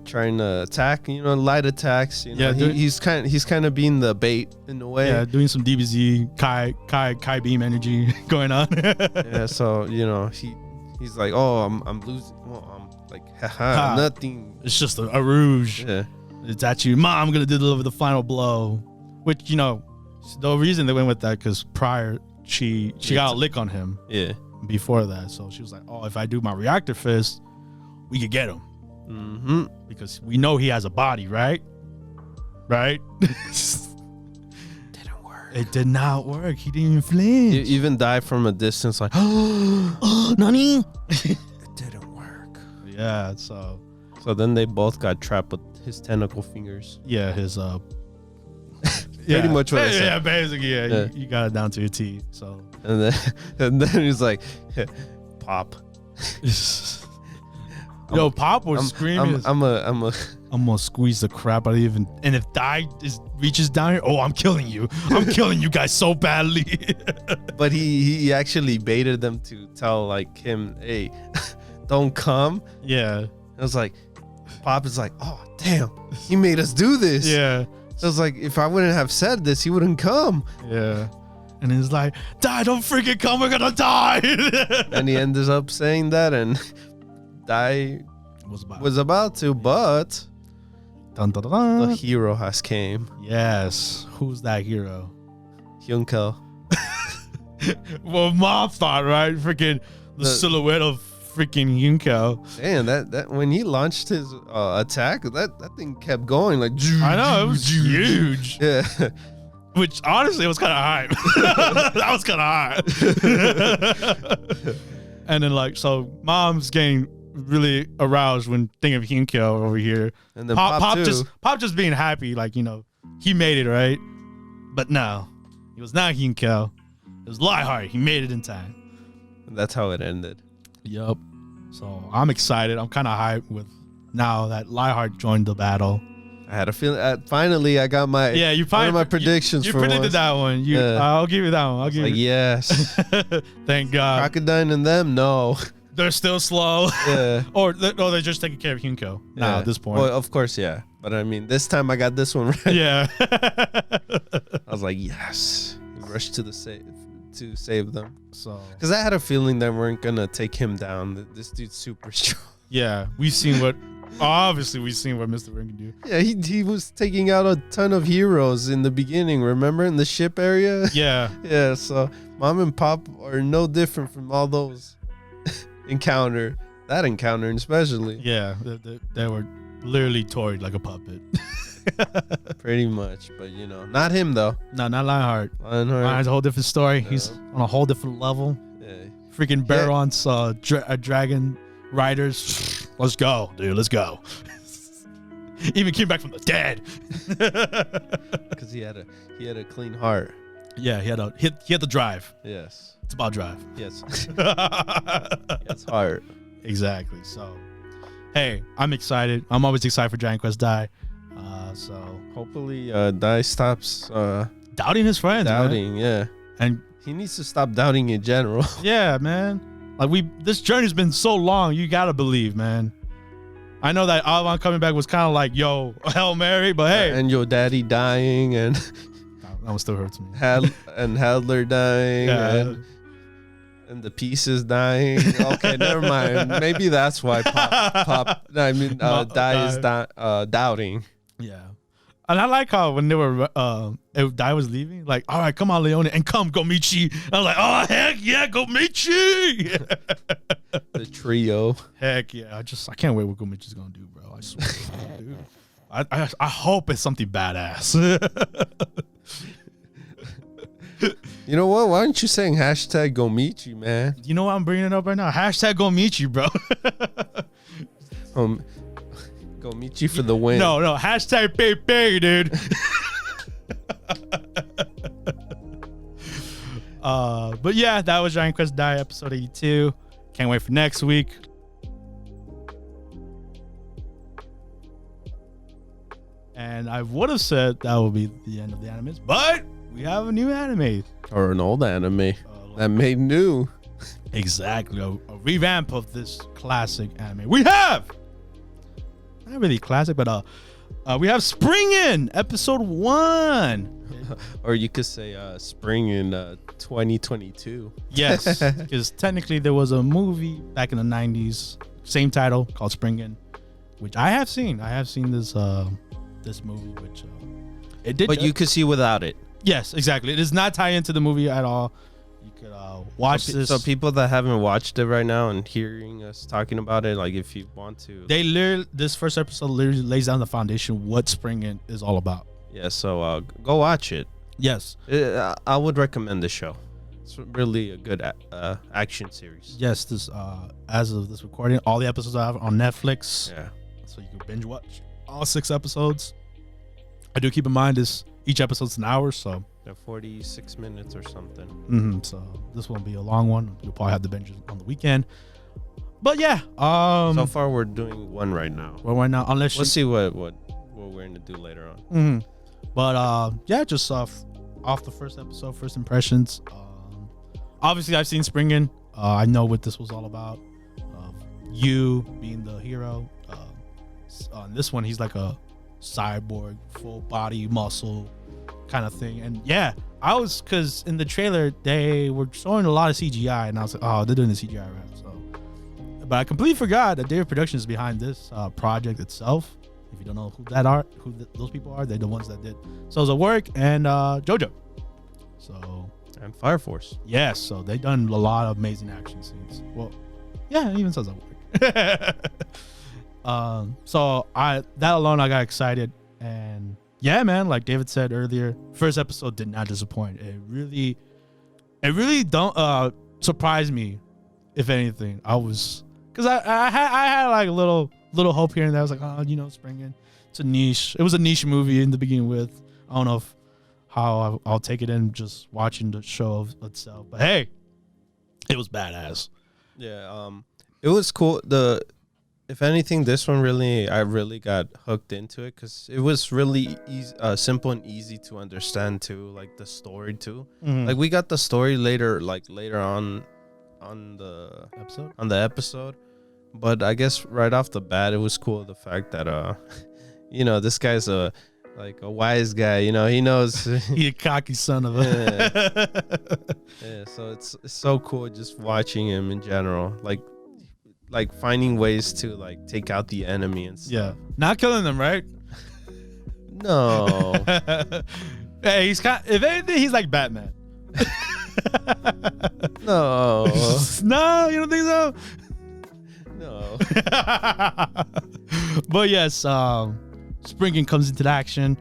trying to attack, light attacks. Yeah, he's kind of being the bait in a way. Yeah, doing some DBZ Kai beam energy going on. Yeah, so he's like, oh, I'm losing. Well, I'm like, haha, nothing. It's just a rouge. Yeah, it's at you, Mom. I'm gonna deliver the final blow. Which the reason they went with that because prior she got a lick on him. Yeah. Before that, so she was like, oh, if I do my reactor fist, we could get him. Mm-hmm. Because we know he has a body, right? Didn't work. It did not work. He didn't even flinch. He even died from a distance, like, oh, Nani? It didn't work. Yeah, so then they both got trapped with his tentacle fingers. Yeah, his pretty much what I said. Yeah, basically, yeah. You got it down to a T. So and then he's like, Pop. Yo, Pop was screaming. I'm gonna squeeze the crap out of you, and if Dai reaches down here, oh, I'm killing you. I'm killing you guys so badly. But he actually baited them to tell like him, hey, don't come. Yeah. I was like, Pop is like, oh damn, he made us do this. Yeah. I was like, if I wouldn't have said this, he wouldn't come. Yeah. And he's like, Dai, don't freaking come, we're gonna die. And he ended up saying that, and Dai was about to, but dun, dun, dun, dun. The hero has came. Yes. Who's that hero? Hyunkel. Well, Mom thought, right? Freaking the silhouette of freaking Hyunkel. Man, that when he launched his attack, that thing kept going like. I know, it was huge. Yeah. Which honestly was kind of hype. That was kind of hype. And then so Mom's getting really aroused when thinking of Hyunkel over here. And then Pop just being happy, he made it, right? But no, it was not Hyunkel. It was Lionheart. He made it in time. And that's how it ended. Yup. So I'm excited. I'm kind of hyped with now that Lionheart joined the battle. I had a feeling. Finally, I got my one of my predictions. You for predicted once. That one. I'll give you that one. I'll give you. Yes. Thank God. Crocodile and them, no. They're still slow. Yeah. or they're just taking care of Hyunko now at this point. Well, of course, yeah. But I mean, this time I got this one right. Yeah. I was like, yes. Rush to save them. So, because I had a feeling they weren't gonna take him down. This dude's super strong. Yeah, we've seen what Mr. Vern can do. Yeah, he was taking out a ton of heroes in the beginning. Remember in the ship area? Yeah. Yeah. So Mom and Pop are no different from all those that encounter especially. Yeah, they were literally toyed like a puppet. Pretty much, but not him though. No, not Lionheart. Lionheart's a whole different story. Yeah. He's on a whole different level. Yeah. Freaking Baron's dragon riders. Let's go, dude. Let's go. Even came back from the dead. Because he had a clean heart. Yeah, he had the drive. Yes. It's about drive. Yes. It's heart. Exactly. So, hey, I'm excited. I'm always excited for Dragon Quest Dai. So hopefully Dai stops doubting his friends. Doubting, man. Yeah. And he needs to stop doubting in general. Yeah, man. This journey's been so long, you gotta believe, man. I know that Alvan coming back was kind of like, yo, Hail Mary, but hey. And your daddy dying and that one still hurts me. And Hadler dying and the pieces dying. Okay, never mind. Maybe that's why Dai is doubting. Yeah. And I like how when they were, if Dai was leaving, like, all right, come on, Leone, and come, Gomichi. I was like, oh, heck yeah, Gomichi. The trio. Heck yeah. I can't wait what Gomichi's going to do, bro. I swear, dude. I hope it's something badass. You know what? Why aren't you saying hashtag Gomichi, man? You know what I'm bringing it up right now? Hashtag Gomichi, bro. Gomichi for the win. No, hashtag Pepe, dude. But yeah, that was Giant Quest Die episode 82. Can't wait for next week. And I would have said that would be the end of the animes, but we have a new anime. Or an old anime that made new. Exactly. A revamp of this classic anime. We have, not really classic, but we have Spriggan episode 1. Or you could say spring in 2022. Yes, because technically there was a movie back in the 90s, same title, called Spriggan, which I have seen. I have seen this this movie, which it did. But you could see without it. Yes, exactly. It does not tie into the movie at all. You could watch this. So people that haven't watched it right now and hearing us talking about it, like if you want to, this first episode literally lays down the foundation what Spriggan is all about. Yeah, so go watch it. Yes, I would recommend the show. It's really a good action series. yes. This as of this recording, all the episodes are on Netflix. Yeah. So you can binge watch all 6 episodes. I do keep in mind each episode's an hour, so They're 46 minutes or something. So this won't be a long one. You'll probably have the binge on the weekend. But yeah, so far we're doing one right now. Well, right now, unless we'll see what we're gonna do later on. But yeah, just off the first episode, first impressions. Obviously, I've seen Spriggan. I know what this was all about. You being the hero. On this one, he's like a cyborg, full body muscle kind of thing. And yeah, because in the trailer they were showing a lot of CGI, and I was like, oh, they're doing the CGI right. So, but I completely forgot that David Productions is behind this project itself. If you don't know who those people are, they're the ones that did Souls of Work and JoJo. So and Fire Force. Yes, so they done a lot of amazing action scenes. Well, yeah, even Souls of Work. So that alone, I got excited, and yeah, man, like David said earlier, first episode did not disappoint. It really don't surprise me. If anything, because I had like a little hope here and there. I was like, oh, Spriggan, it's a niche. It was a niche movie in the beginning with. I don't know how I'll take it in just watching the show itself, but hey, it was badass. Yeah, it was cool. If anything, this one I really got hooked into it because it was really easy, simple and easy to understand too. Like the story too. Like we got the story later on the episode. But I guess right off the bat, it was cool the fact that this guy's a wise guy. He knows. He a cocky son of a. Yeah. So it's so cool just watching him in general. Like finding ways to take out the enemy and stuff. Yeah, not killing them, right? No. Hey, if anything, he's like Batman. No. No, you don't think so? No. But yes, Spriggan comes into the action.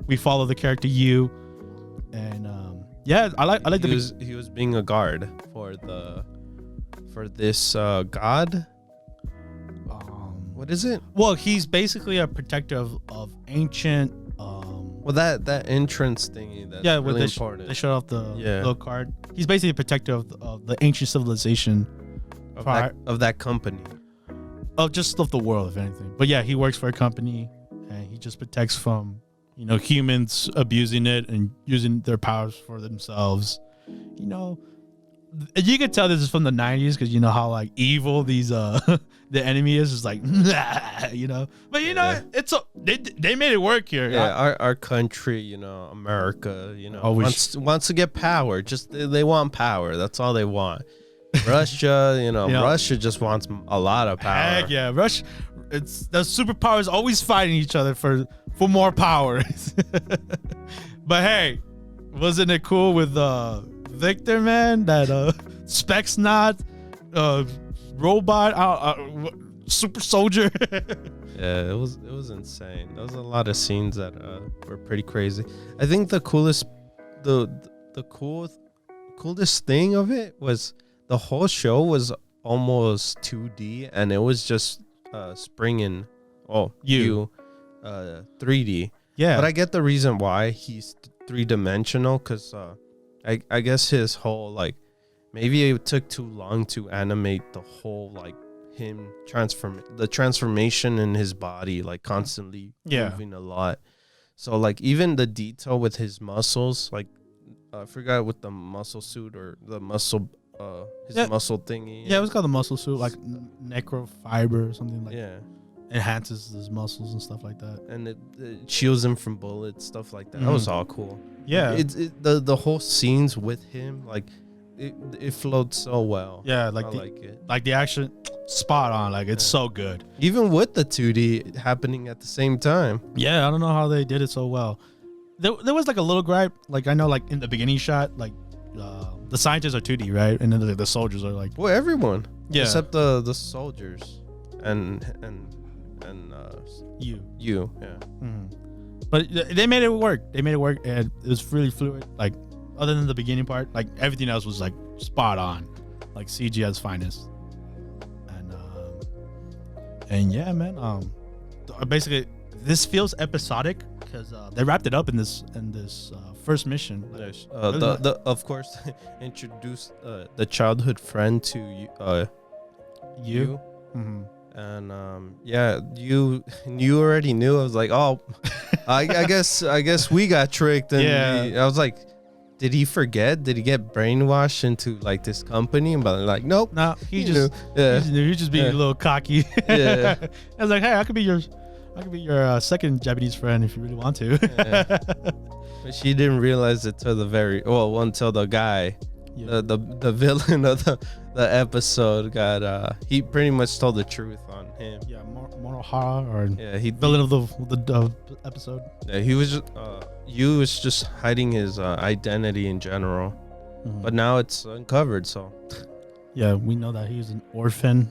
We follow the character Yu, and yeah, I like he was being a guard for this god. What is it? Well, he's basically a protector of ancient. Well, that entrance thingy. That's really important. They showed off the little card. He's basically a protector of the ancient civilization of that company. Just of the world, if anything. But yeah, he works for a company, and he just protects from humans abusing it and using their powers for themselves. You could tell this is from the 90s because how evil these the enemy is. It's like but it's they made it work here. Yeah, our country, America, wants to get power. Just they want power. That's all they want. Russia, Russia just wants a lot of power. Heck yeah, Russia. It's the superpowers always fighting each other for more powers. But hey, wasn't it cool with Victor, man? That Specs not robot super soldier. Yeah, it was insane. There was a lot of scenes that were pretty crazy. I think the coolest thing of it was the whole show was almost 2D, and it was just Spriggan, 3D. Yeah, but I get the reason why he's 3-dimensional, because I guess his whole, like, maybe it took too long to animate the whole, like, him the transformation in his body, like, constantly moving a lot. So, like, even the detail with his muscles, like, I forgot what the muscle suit or the muscle muscle thingy. Yeah, it was called the muscle suit, like necrofiber or something like. Yeah, enhances his muscles and stuff like that, and it shields him from bullets, stuff like that. That was all cool. Yeah, the whole scenes with him, like, it flowed so well. Yeah, like the action, spot on. Like, it's so good. Even with the 2D happening at the same time. Yeah, I don't know how they did it so well. There was like a little gripe. Like, I know, like, in the beginning shot, like the scientists are 2D, right? And then the soldiers are like, well, everyone. Yeah. Except the soldiers and you. Yeah. Mm-hmm. But they made it work. And it was really fluid. Like, other than the beginning part, like, everything else was like spot on, like CG at its finest. And yeah, man. Basically, this feels episodic because they wrapped it up in this first mission. Of course, introduced the childhood friend to you. Mm-hmm. And you already knew. I was like, oh, I guess we got tricked. And I was like, did he forget? Did he get brainwashed into, like, this company? But, like, nope. No, he just being a little cocky. Yeah. I was like, hey, I could be your second Japanese friend if you really want to. Yeah. But she didn't realize it till until the guy, the villain of the episode got he pretty much told the truth on him. Yeah, Morohara, he villain of the episode. Yeah, he was just hiding his identity in general, but now it's uncovered. So yeah, we know that he's an orphan,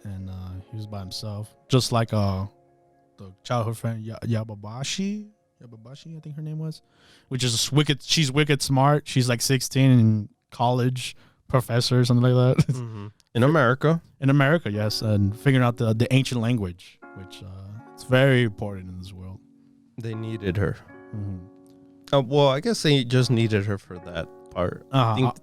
and he was by himself, just like the childhood friend Yababashi, I think her name was, which is wicked. She's wicked smart. She's like 16 in college, professor or something like that. Mm-hmm. In America, yes, and figuring out the ancient language, which it's very important in this world. They needed her. Mm-hmm. Well, I guess they just needed her for that part. I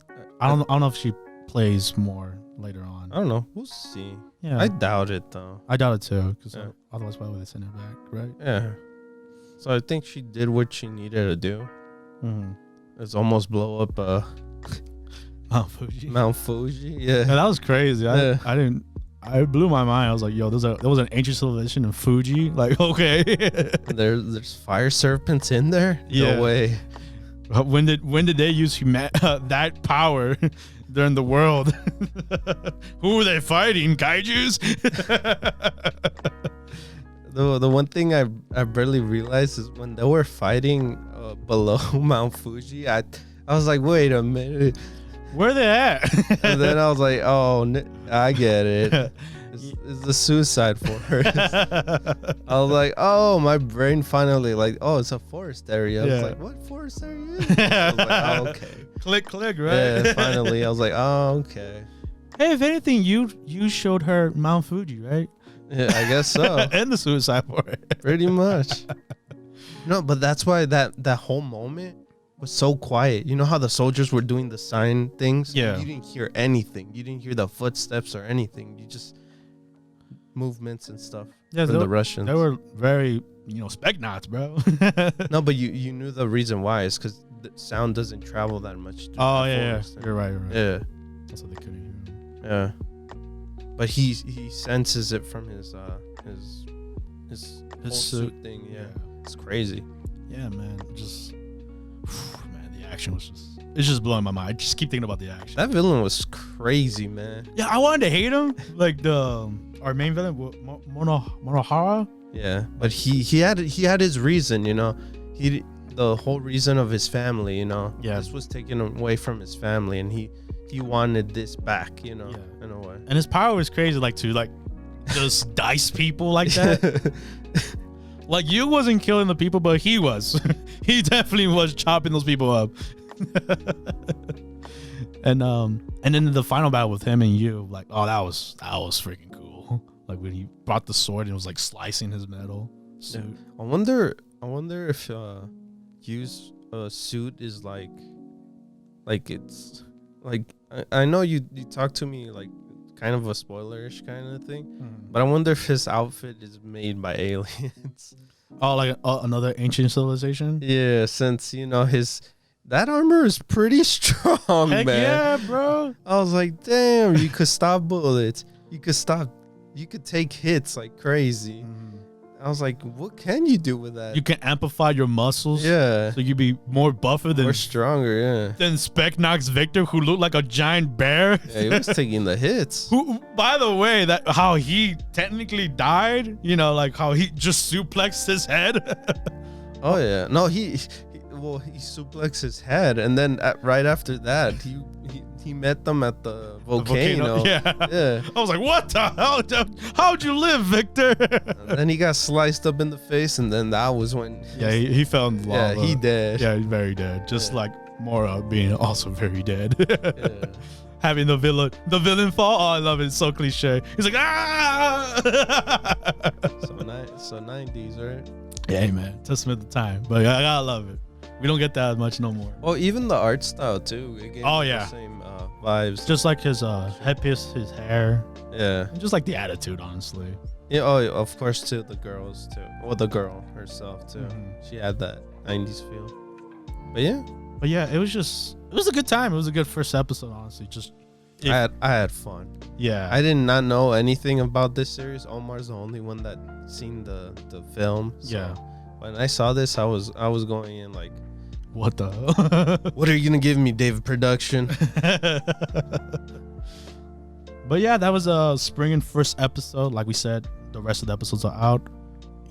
don't know if she plays more later on. I don't know. We'll see. Yeah, I doubt it though. I doubt it too, because otherwise why would they send her back, right? Yeah. So I think she did what she needed to do. Mm-hmm. It's almost blow up Mount Fuji. Yeah. That was crazy. I blew my mind. I was like, yo, there was an ancient civilization in Fuji. Like, okay. There's fire serpents in there? Yeah. No way. When did they use that power during the world? Who were they fighting? Kaijus? The one thing I barely realized is when they were fighting below Mount Fuji, I was like, wait a minute. Where they at? And then I was like, oh, I get it. It's the suicide forest. I was like, oh, my brain finally, like, oh, it's a forest area. I was like, what forest area is it? I was like, oh, okay. Click, right? Yeah, finally. I was like, oh, okay. Hey, if anything, you showed her Mount Fuji, right? Yeah, I guess so. And the suicide forest. Pretty much. No, but that's why that whole moment was so quiet. You know how the soldiers were doing the sign things? Yeah. You didn't hear anything. You didn't hear the footsteps or anything. You just movements and stuff. Yeah, from the Russians. They were very, spec knots, bro. No, but you knew the reason why. It's because the sound doesn't travel that much. Oh, yeah. You're right. Yeah. That's what they couldn't hear. Yeah. But he senses it from his suit thing. Yeah. It's crazy. Yeah, man. The action was just it's just blowing my mind. I just keep thinking about the action. That villain was crazy, man. Yeah, I wanted to hate him. Like our main villain, Monohara. Yeah, but he had his reason, you know. The whole reason of his family, you know. Yeah. This was taken away from his family, and he wanted this back, you know, in a way. And his power was crazy, like to like just dice people like that. Like you wasn't killing the people, but he was. He definitely was chopping those people up. And then the final battle with him and you, like, oh, that was freaking cool. Like when he brought the sword and was like slicing his metal suit. Yeah. I wonder if Yu's suit is like it's like I know you talked to me like kind of a spoilerish kind of thing, but I wonder if his outfit is made by aliens. Oh, like another ancient civilization? Yeah, since you know that armor is pretty strong. Heck man. Yeah, bro. I was like, damn, you could stop bullets. You could take hits like crazy. I was like, what can you do with that? You can amplify your muscles. Yeah. So you'd be more buffer than more stronger, yeah. Than Specnox Victor, who looked like a giant bear. Yeah, he was taking the hits. Who, by the way, that how he technically died, you know, like how he just suplexed his head. Oh yeah. No, he suplexed his head, and then right after that, he met them at the volcano. Yeah. I was like, what the hell? How'd you live, Victor? And then he got sliced up in the face, and then that was when. Yeah, he fell in lava. Yeah, he dead. Yeah, he's very dead. Just like Mora being also very dead. Yeah. Having the villain fall. Oh, I love it. It's so cliche. He's like, ah. So 90s, right? Yeah, man. Testament of the time. But I gotta love it. We don't get that much no more. Oh, even the art style too. It gave the same vibes. Just like his headpiece, his hair. Yeah. And just like the attitude, honestly. Yeah. Oh, of course too. The girls too. Well, the girl herself too. She had that 90s feel. But yeah, it was a good time. It was a good first episode, honestly. I had fun. Yeah. I did not know anything about this series. Omar's the only one that seen the film. So yeah. When I saw this, I was going in like, what the? What are you gonna give me, David Production? But yeah, that was a Spriggan first episode. Like we said, the rest of the episodes are out,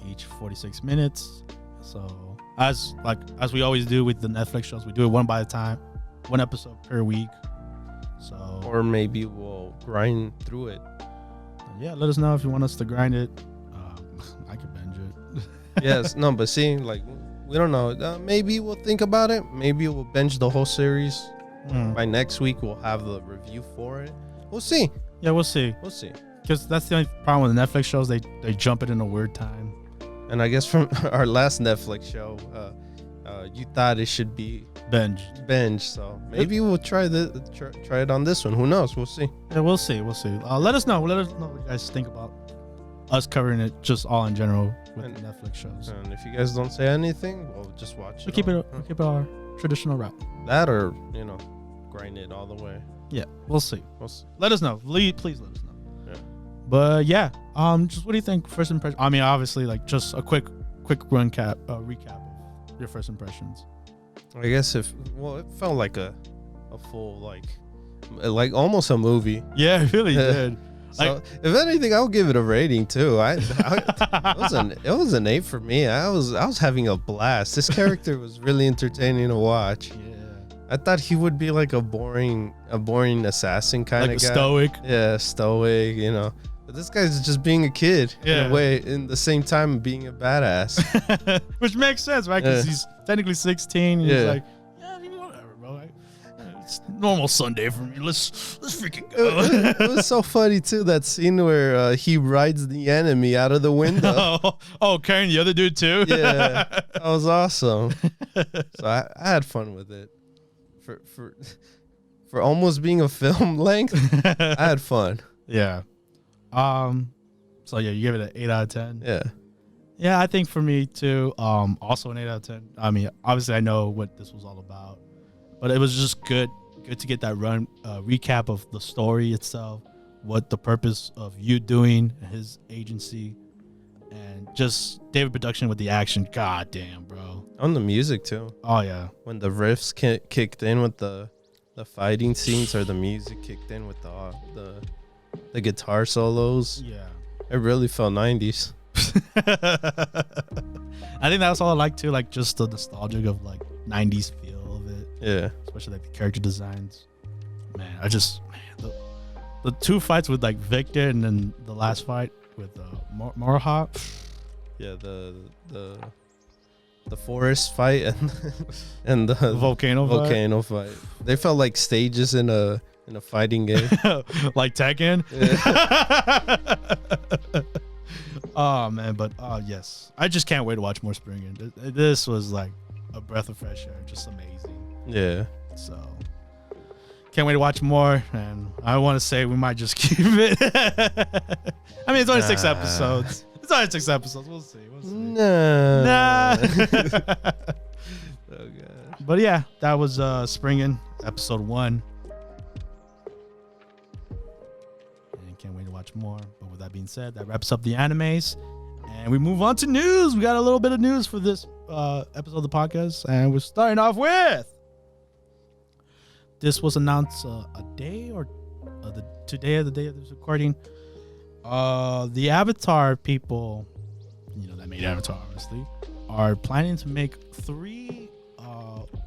each 46 minutes. So as we always do with the Netflix shows, we do it one by a time, one episode per week. So or maybe we'll grind through it. Yeah, let us know if you want us to grind it. I could binge it. Yes, no, but see, like, we don't know. Maybe we'll think about it. Maybe we'll binge the whole series. By next week, we'll have the review for it. We'll see. Yeah, we'll see. We'll see. Because that's the only problem with the Netflix shows. They jump it in a weird time. And I guess from our last Netflix show, you thought it should be binge. So maybe we'll try it on this one. Who knows? We'll see. Yeah, we'll see. Let us know. Let us know what you guys think about us covering it just all in general with the Netflix shows. And if you guys don't say anything, we'll just watch it. We'll keep it our traditional route. That or, grind it all the way. Yeah, we'll see. Let us know. Please let us know. Yeah. But yeah, just what do you think? First impression. I mean, obviously, like just a quick recap of your first impressions. I guess it felt like a full like almost a movie. Yeah, it really did. So if anything, I'll give it a rating too. It was an 8 for me. I was having a blast. This character was really entertaining to watch. Yeah. I thought he would be like a boring assassin kind of guy. Stoic. Yeah, stoic, But this guy's just being a kid in a way, in the same time being a badass. Which makes sense, right? Because he's technically 16. And he's like, whatever, bro. It's normal Sunday for me. Let's freaking go. It was so funny too, that scene where he rides the enemy out of the window. Carrying the other dude too. Yeah, that was awesome. So I had fun with it. For almost being a film length, I had fun. Yeah. So yeah, you give it an 8 out of 10. Yeah. Yeah, I think for me too. Also an 8 out of 10. I mean, obviously I know what this was all about, but it was just good to get that recap of the story itself, what the purpose of you doing his agency, and just David production with the action. God damn, bro. On the music too. Oh yeah. When the riffs kicked in with the fighting scenes, or the music kicked in with the guitar solos. Yeah. It really felt 90s. I think that's all I like too, like just the nostalgic of like 90s feel of it. Yeah. Especially like the character designs. Man, the two fights with like Victor and then the last fight with Moroha. Yeah, the forest fight and the volcano fight. They felt like stages in a fighting game. Like Tekken. Yeah. Oh man, but yes, I just can't wait to watch more Spriggan. This was like a breath of fresh air, just amazing. Yeah. So can't wait to watch more, and I want to say we might just keep it. I mean, it's only 6 episodes. It's only 6 episodes. We'll see. Nah. Oh god. But yeah, that was Spriggan episode 1. And can't wait to watch more. But with that being said, that wraps up the animes, and we move on to news. We got a little bit of news for this episode of the podcast, and we're starting off with. This was announced today of the day of this recording. The Avatar people, that made Avatar, obviously, are planning to make 3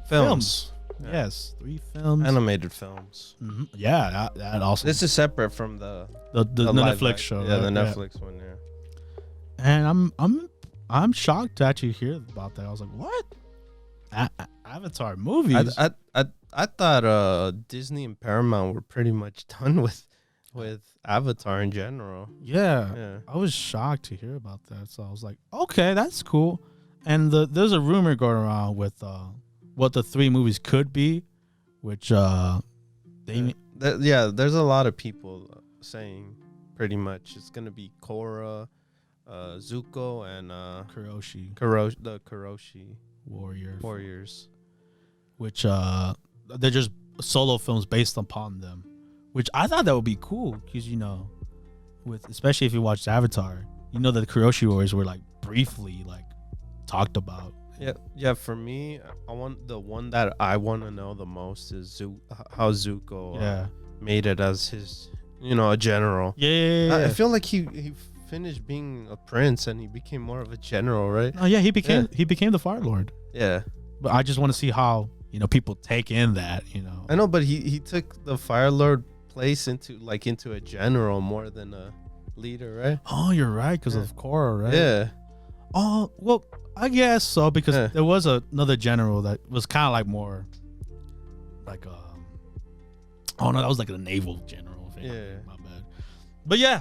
films. Yeah. Yes, 3 films. Animated films. Mm-hmm. Yeah, that also. This is separate from the Netflix show. Yeah, right? the Netflix one. Yeah. And I'm shocked to actually hear about that. I was like, what? Avatar movies? I thought Disney and Paramount were pretty much done with Avatar in general. Yeah. I was shocked to hear about that. So I was like, okay, that's cool. And there's a rumor going around with what the 3 movies could be, which there's a lot of people saying pretty much it's gonna be Korra, Zuko, and Kuroshi. The Kuroshi Warriors. Which they're just solo films based upon them, which I thought that would be cool because especially if you watched Avatar, that the Kuroshi Warriors were like briefly like talked about. Yeah. For me, the one that I want to know the most is how Zuko made it as his a general. Yeah. I feel like he finished being a prince and he became more of a general, right? Oh yeah, he became the Fire Lord. Yeah. But I just want to see how people take in that. I know, but he took the Fire Lord place into a general more than a leader, right? Oh, you're right, because of Korra, right? Yeah. Oh well, I guess so, because there was another general that was kind of like more like oh no, that was like a naval general. Yeah. My bad. But yeah,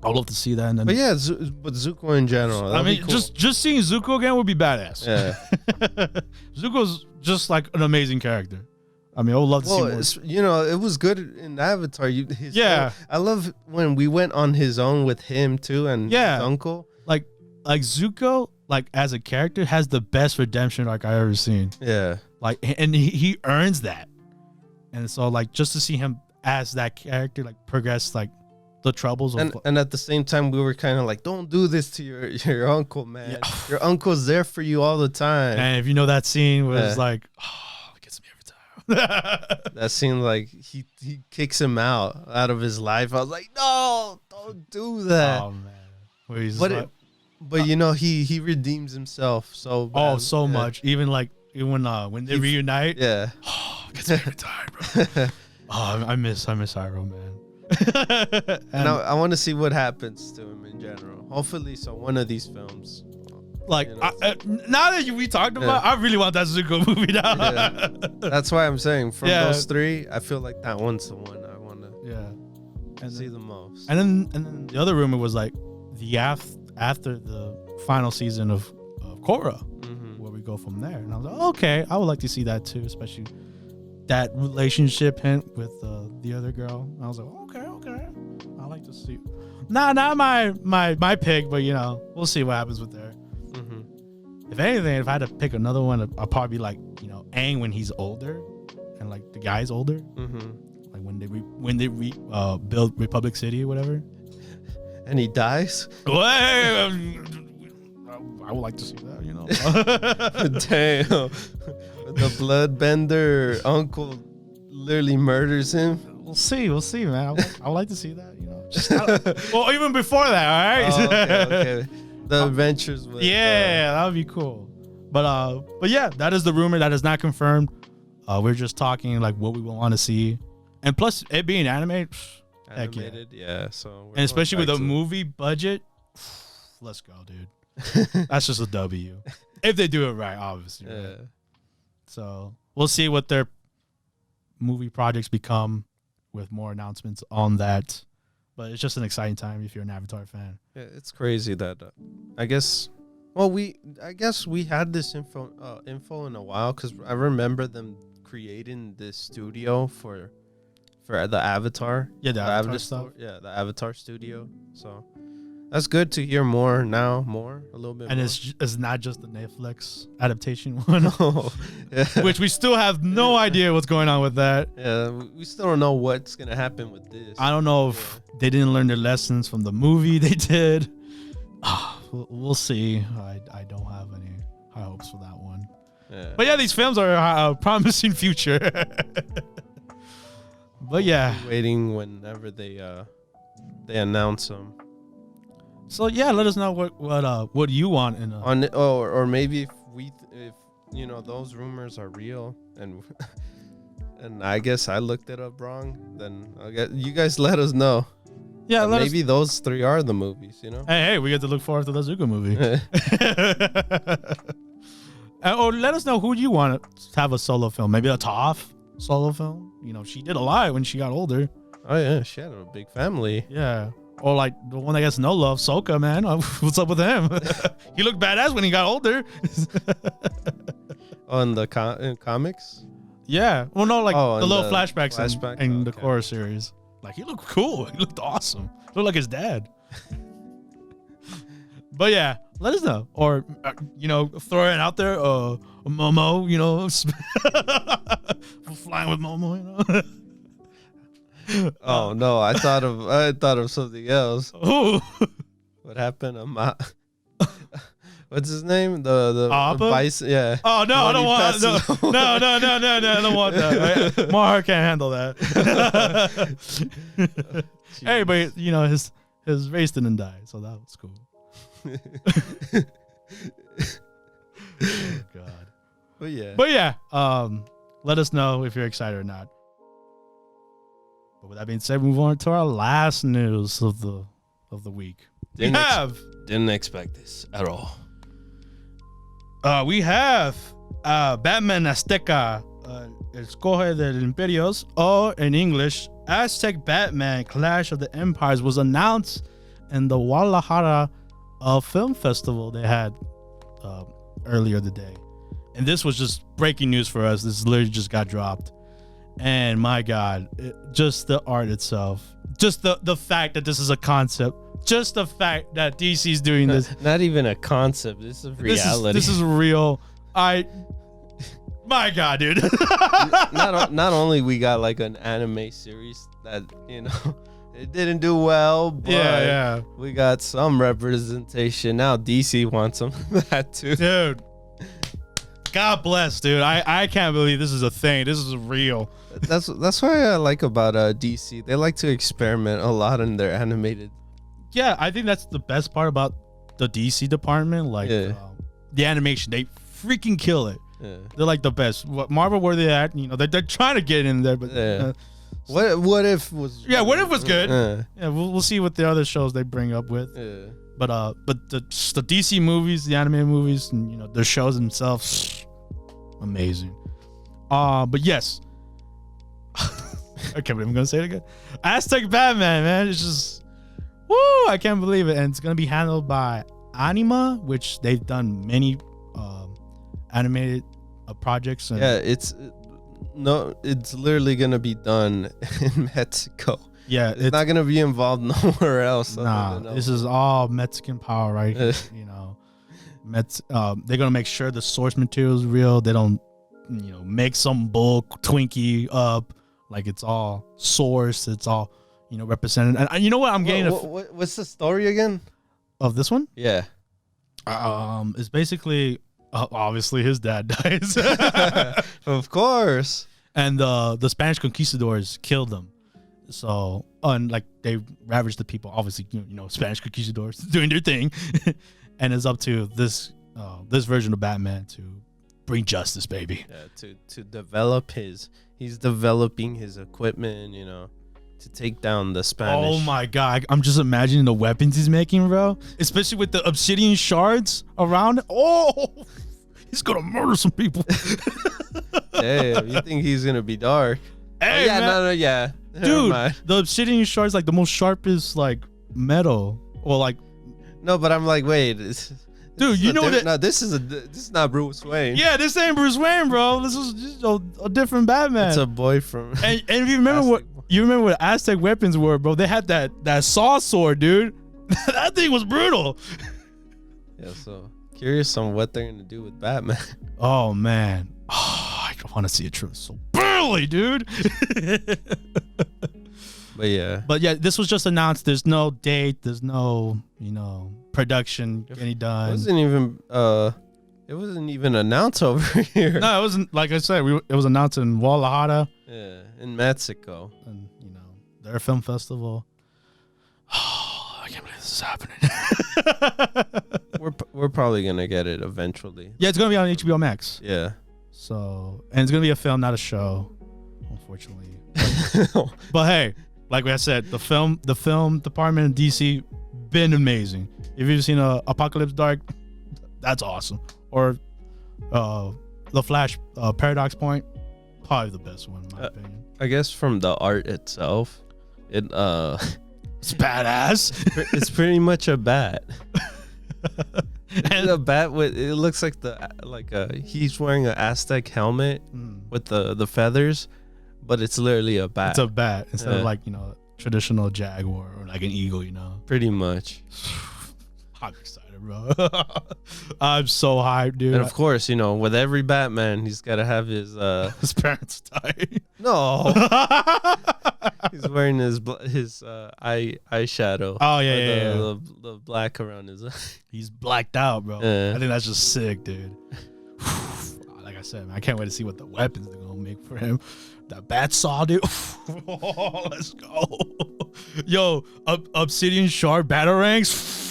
I'd love to see that. And then, but yeah, but Zuko in general. I mean, cool. just seeing Zuko again would be badass. Yeah. Zuko's just like an amazing character. I mean, I would love to see more. It was good in Avatar. Yeah. I love when we went on his own with him too, and his uncle. Like Zuko, like as a character, has the best redemption arc I've ever seen. Yeah. Like, and he earns that. And so, like, just to see him as that character, like, progress, like, the troubles of... And at the same time, we were kind of like, don't do this to your uncle, man. Yeah. Your uncle's there for you all the time. And if you know that scene was like, oh, it gets me every time. That scene, like, he kicks him out of his life. I was like, no, don't do that. Oh, man. But he redeems himself so bad. Oh, so much. Even when they reunite. Yeah. Oh, it gets me every time, bro. Oh, I miss Iroh, man. And I want to see what happens to him in general. Hopefully, one of these films. Like, now that we talked about, I really want that Zuko movie now. Yeah. That's why I'm saying from those 3, I feel like that one's the one I want to see the most. And then the other rumor was like the after the final season of Korra, where we go from there. And I was like, okay, I would like to see that too, especially that relationship hint with the other girl. And I was like, okay, I like to see. Not my pick, but we'll see what happens with there. If anything, if I had to pick another one, I'd probably be like Aang when he's older, and like the guy's older, like when they build Republic City or whatever. and he dies. Well, I would like to see that, you know. Damn. The bloodbender uncle literally murders him. We'll see, man. I would like to see that, you know. Well, even before that, all right. Oh, okay. The adventures with that would be cool. But yeah, that is the rumor. That is not confirmed. We're just talking like what we want to see, and plus it being animated. animated. Yeah. So and especially with a movie budget, let's go, dude. That's just a W. If they do it right, obviously. Yeah. Right? So we'll see what their movie projects become with more announcements on that. But it's just an exciting time if you're an Avatar fan. Yeah, it's crazy that I guess. Well, we had this info in a while because I remember them creating this studio for the Avatar. Yeah, the Avatar stuff. Yeah, the Avatar studio. So that's good to hear more now. A little bit. And more. it's not just the Netflix adaptation one, Yeah. which we still have no idea what's going on with that. Yeah, we still don't know what's gonna happen with this. I don't know if they didn't learn their lessons from the movie they did. We'll see. I don't have any high hopes for that one. Yeah. But yeah, these films are a promising future. But yeah, Waiting whenever they announce them. so yeah, let us know what you want in a, or maybe if you know those rumors are real and and I guess I looked it up wrong, then you guys let us know. yeah. Maybe those three are the movies, you know. Hey, we get to look forward to the Zuko movie. Or let us know who you want to have a solo film. Maybe a Toph solo film. You know, she did a lot when she got older. Oh yeah, she had a big family. Yeah. Or like the one that gets no love, Sokka, man. What's up with him? He looked badass when he got older. On the comics. Yeah. Well, no, like the little the flashbacks in the okay. Korra series. Like he looked cool. He looked awesome. Looked like his dad. But yeah, let us know. Or, you know, throw it out there. Momo, you know, flying with Momo, you know. Oh no, I thought of something else. Ooh. What happened? What's his name? The Appa? bison. Yeah. Oh no, I don't He want passes no, I don't want that. Mar can't handle that. Hey, but you know his race didn't die, so that was cool. Oh God. But yeah, let us know if you're excited or not. But with that being said, move on to our last news of the week. Didn't expect this at all. We have Batman Azteca, Escoge del Imperios, or in English, Aztec Batman Clash of the Empires was announced in the Guadalajara Film Festival they had earlier today. And this was just breaking news for us. This literally just got dropped. And my God, just the art itself, just the fact that this is a concept, just the fact that DC's doing this. Not even a concept. This is reality. This is real. My God, dude. not only we got like an anime series that, you know, it didn't do well, but yeah. we got some representation. Now DC wants some of that too. Dude. God bless, dude. I can't believe this is a thing. This is real. That's what I like about DC. They like to experiment a lot in their animated. Yeah, I think that's the best part about the DC department. Like the animation, they freaking kill it. Yeah. They're like the best. What Marvel, where they at? You know, they're trying to get in there, but what if was? Yeah, what if was good? Yeah, we'll see what the other shows they bring up with. Yeah. But the DC movies, the anime movies, and you know their shows themselves, amazing. But yes, I can't believe I'm gonna say it again. Aztec Batman, man, it's just woo! I can't believe it, and it's gonna be handled by Anima, which they've done many animated projects. And it's literally gonna be done in Mexico. Yeah, it's not gonna be involved nowhere else. Nah, this is all Mexican power, right? You know, they're gonna make sure the source material is real. They don't, you know, make some bull Twinkie up. Like it's all source. It's all, represented. And you know what? I'm getting what's the story again of this one. Yeah. It's basically obviously his dad dies, Of course, and the Spanish conquistadors killed him. So and like they ravaged the people. Obviously, Spanish conquistadors doing their thing, and it's up to this version of Batman to bring justice, baby. Yeah, to develop he's developing his equipment, to take down the Spanish. Oh my god, I'm just imagining the weapons he's making, bro. Especially with the obsidian shards around. Oh, he's gonna murder some people. Damn, you think he's gonna be dark? Hey, yeah, man. no, yeah. Dude, the obsidian shards like the most sharpest like metal, or like. No, but I'm like, wait, dude, you know that? No, this is not Bruce Wayne. Yeah, this ain't Bruce Wayne, bro. This is just a different Batman. It's a boy from. And if you remember what Aztec weapons were, bro? They had that saw sword, dude. That thing was brutal. Yeah, so curious on what they're gonna do with Batman. Oh man, I want to see it so badly, dude. But yeah, this was just announced. There's no date. There's no production getting done. It wasn't even announced over here. No, it wasn't. Like I said, it was announced in Guadalajara. Yeah, in Mexico. And their film festival. Oh, I can't believe this is happening. we're probably gonna get it eventually. Yeah, it's gonna be on HBO Max. Yeah. So, and it's gonna be a film, not a show, unfortunately. But hey, like I said, the film department in DC been amazing. If you've seen Apocalypse Dark, that's awesome. Or The Flash, Paradox Point, probably the best one in my opinion. I guess from the art itself, it's badass. It's pretty much a bat. And a bat with it looks like he's wearing an Aztec helmet with the feathers, but it's literally a bat. It's a bat instead of like traditional jaguar or like an eagle. Pretty much. I'm excited, bro. I'm so hyped, dude. And of course, with every Batman, he's got to have his parents die. No. He's wearing his eyeshadow. Oh yeah, the black around his eye. He's blacked out, bro. I think that's just sick, dude. Like I said, man, I can't wait to see what the weapons they're gonna make for him. That bat saw, dude. Oh, let's go. Yo, obsidian shard batarangs.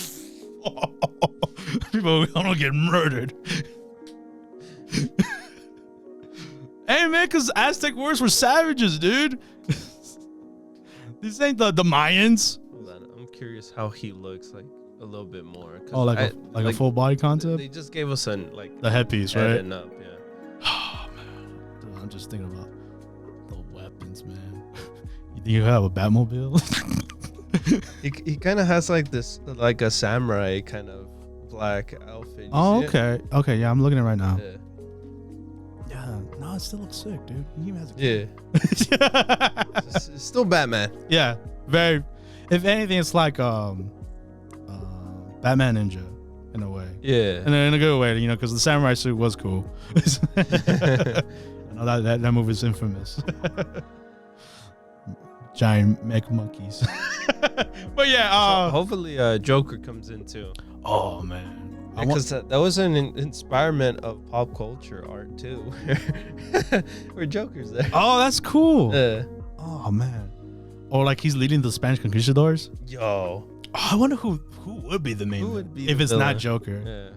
People are gonna get murdered. Hey man, cause Aztec warriors were savages, dude. These ain't the Mayans. Hold on, I'm curious how he looks like a little bit more. Oh, like a full body concept. They just gave us the headpiece, right? And up, yeah. Oh man, dude, I'm just thinking about the weapons, man. You think you have a Batmobile? He kind of has like this, like a samurai kind of black outfit. Oh, okay. Okay, yeah, I'm looking at it right now. Yeah. Yeah, no, it still looks sick, dude. He even has a it's still Batman. Yeah, very. If anything, it's like Batman Ninja in a way. Yeah, and in a good way, because the samurai suit was cool. I know that movie is infamous. Giant mech monkeys. But yeah, so hopefully Joker comes in too. Oh man. Because that was an inspirement of pop culture art too, where Joker's there. Oh, that's cool. Yeah. Oh man. Or like he's leading the Spanish conquistadors. Yo. Oh, I wonder who would be the main. Who would be if it's villain? not Joker? Yeah.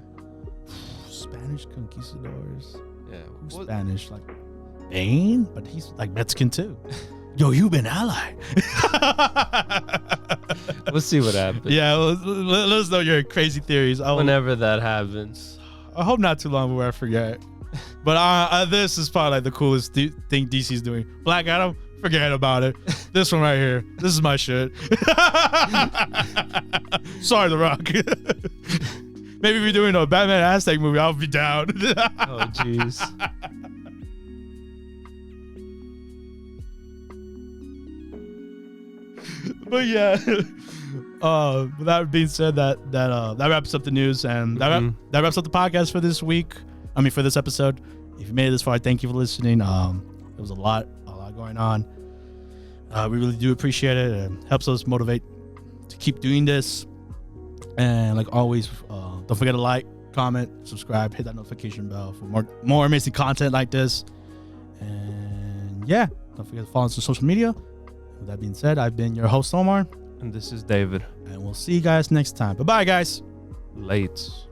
Spanish conquistadors. Yeah. Who's Spanish? Like Bane, but he's like Mexican too. Yo, you been ally. We'll see what happens. Yeah, let us know your crazy theories. Whenever that happens. I hope not too long before I forget. But this is probably like the coolest thing DC's doing. Black Adam, forget about it. This one right here, this is my shit. Sorry, The Rock. Maybe if we're doing a Batman Aztec movie, I'll be down. Oh, jeez. But yeah, with that being said, that wraps up the news, and that wraps up the podcast for this week. I mean, for this episode. If you made it this far, thank you for listening. There was a lot going on. We really do appreciate it. It helps us motivate to keep doing this. And like always, don't forget to like, comment, subscribe, hit that notification bell for more amazing content like this. And yeah, don't forget to follow us on social media. With that being said, I've been your host, Omar. And this is David. And we'll see you guys next time. Bye-bye, guys. Late.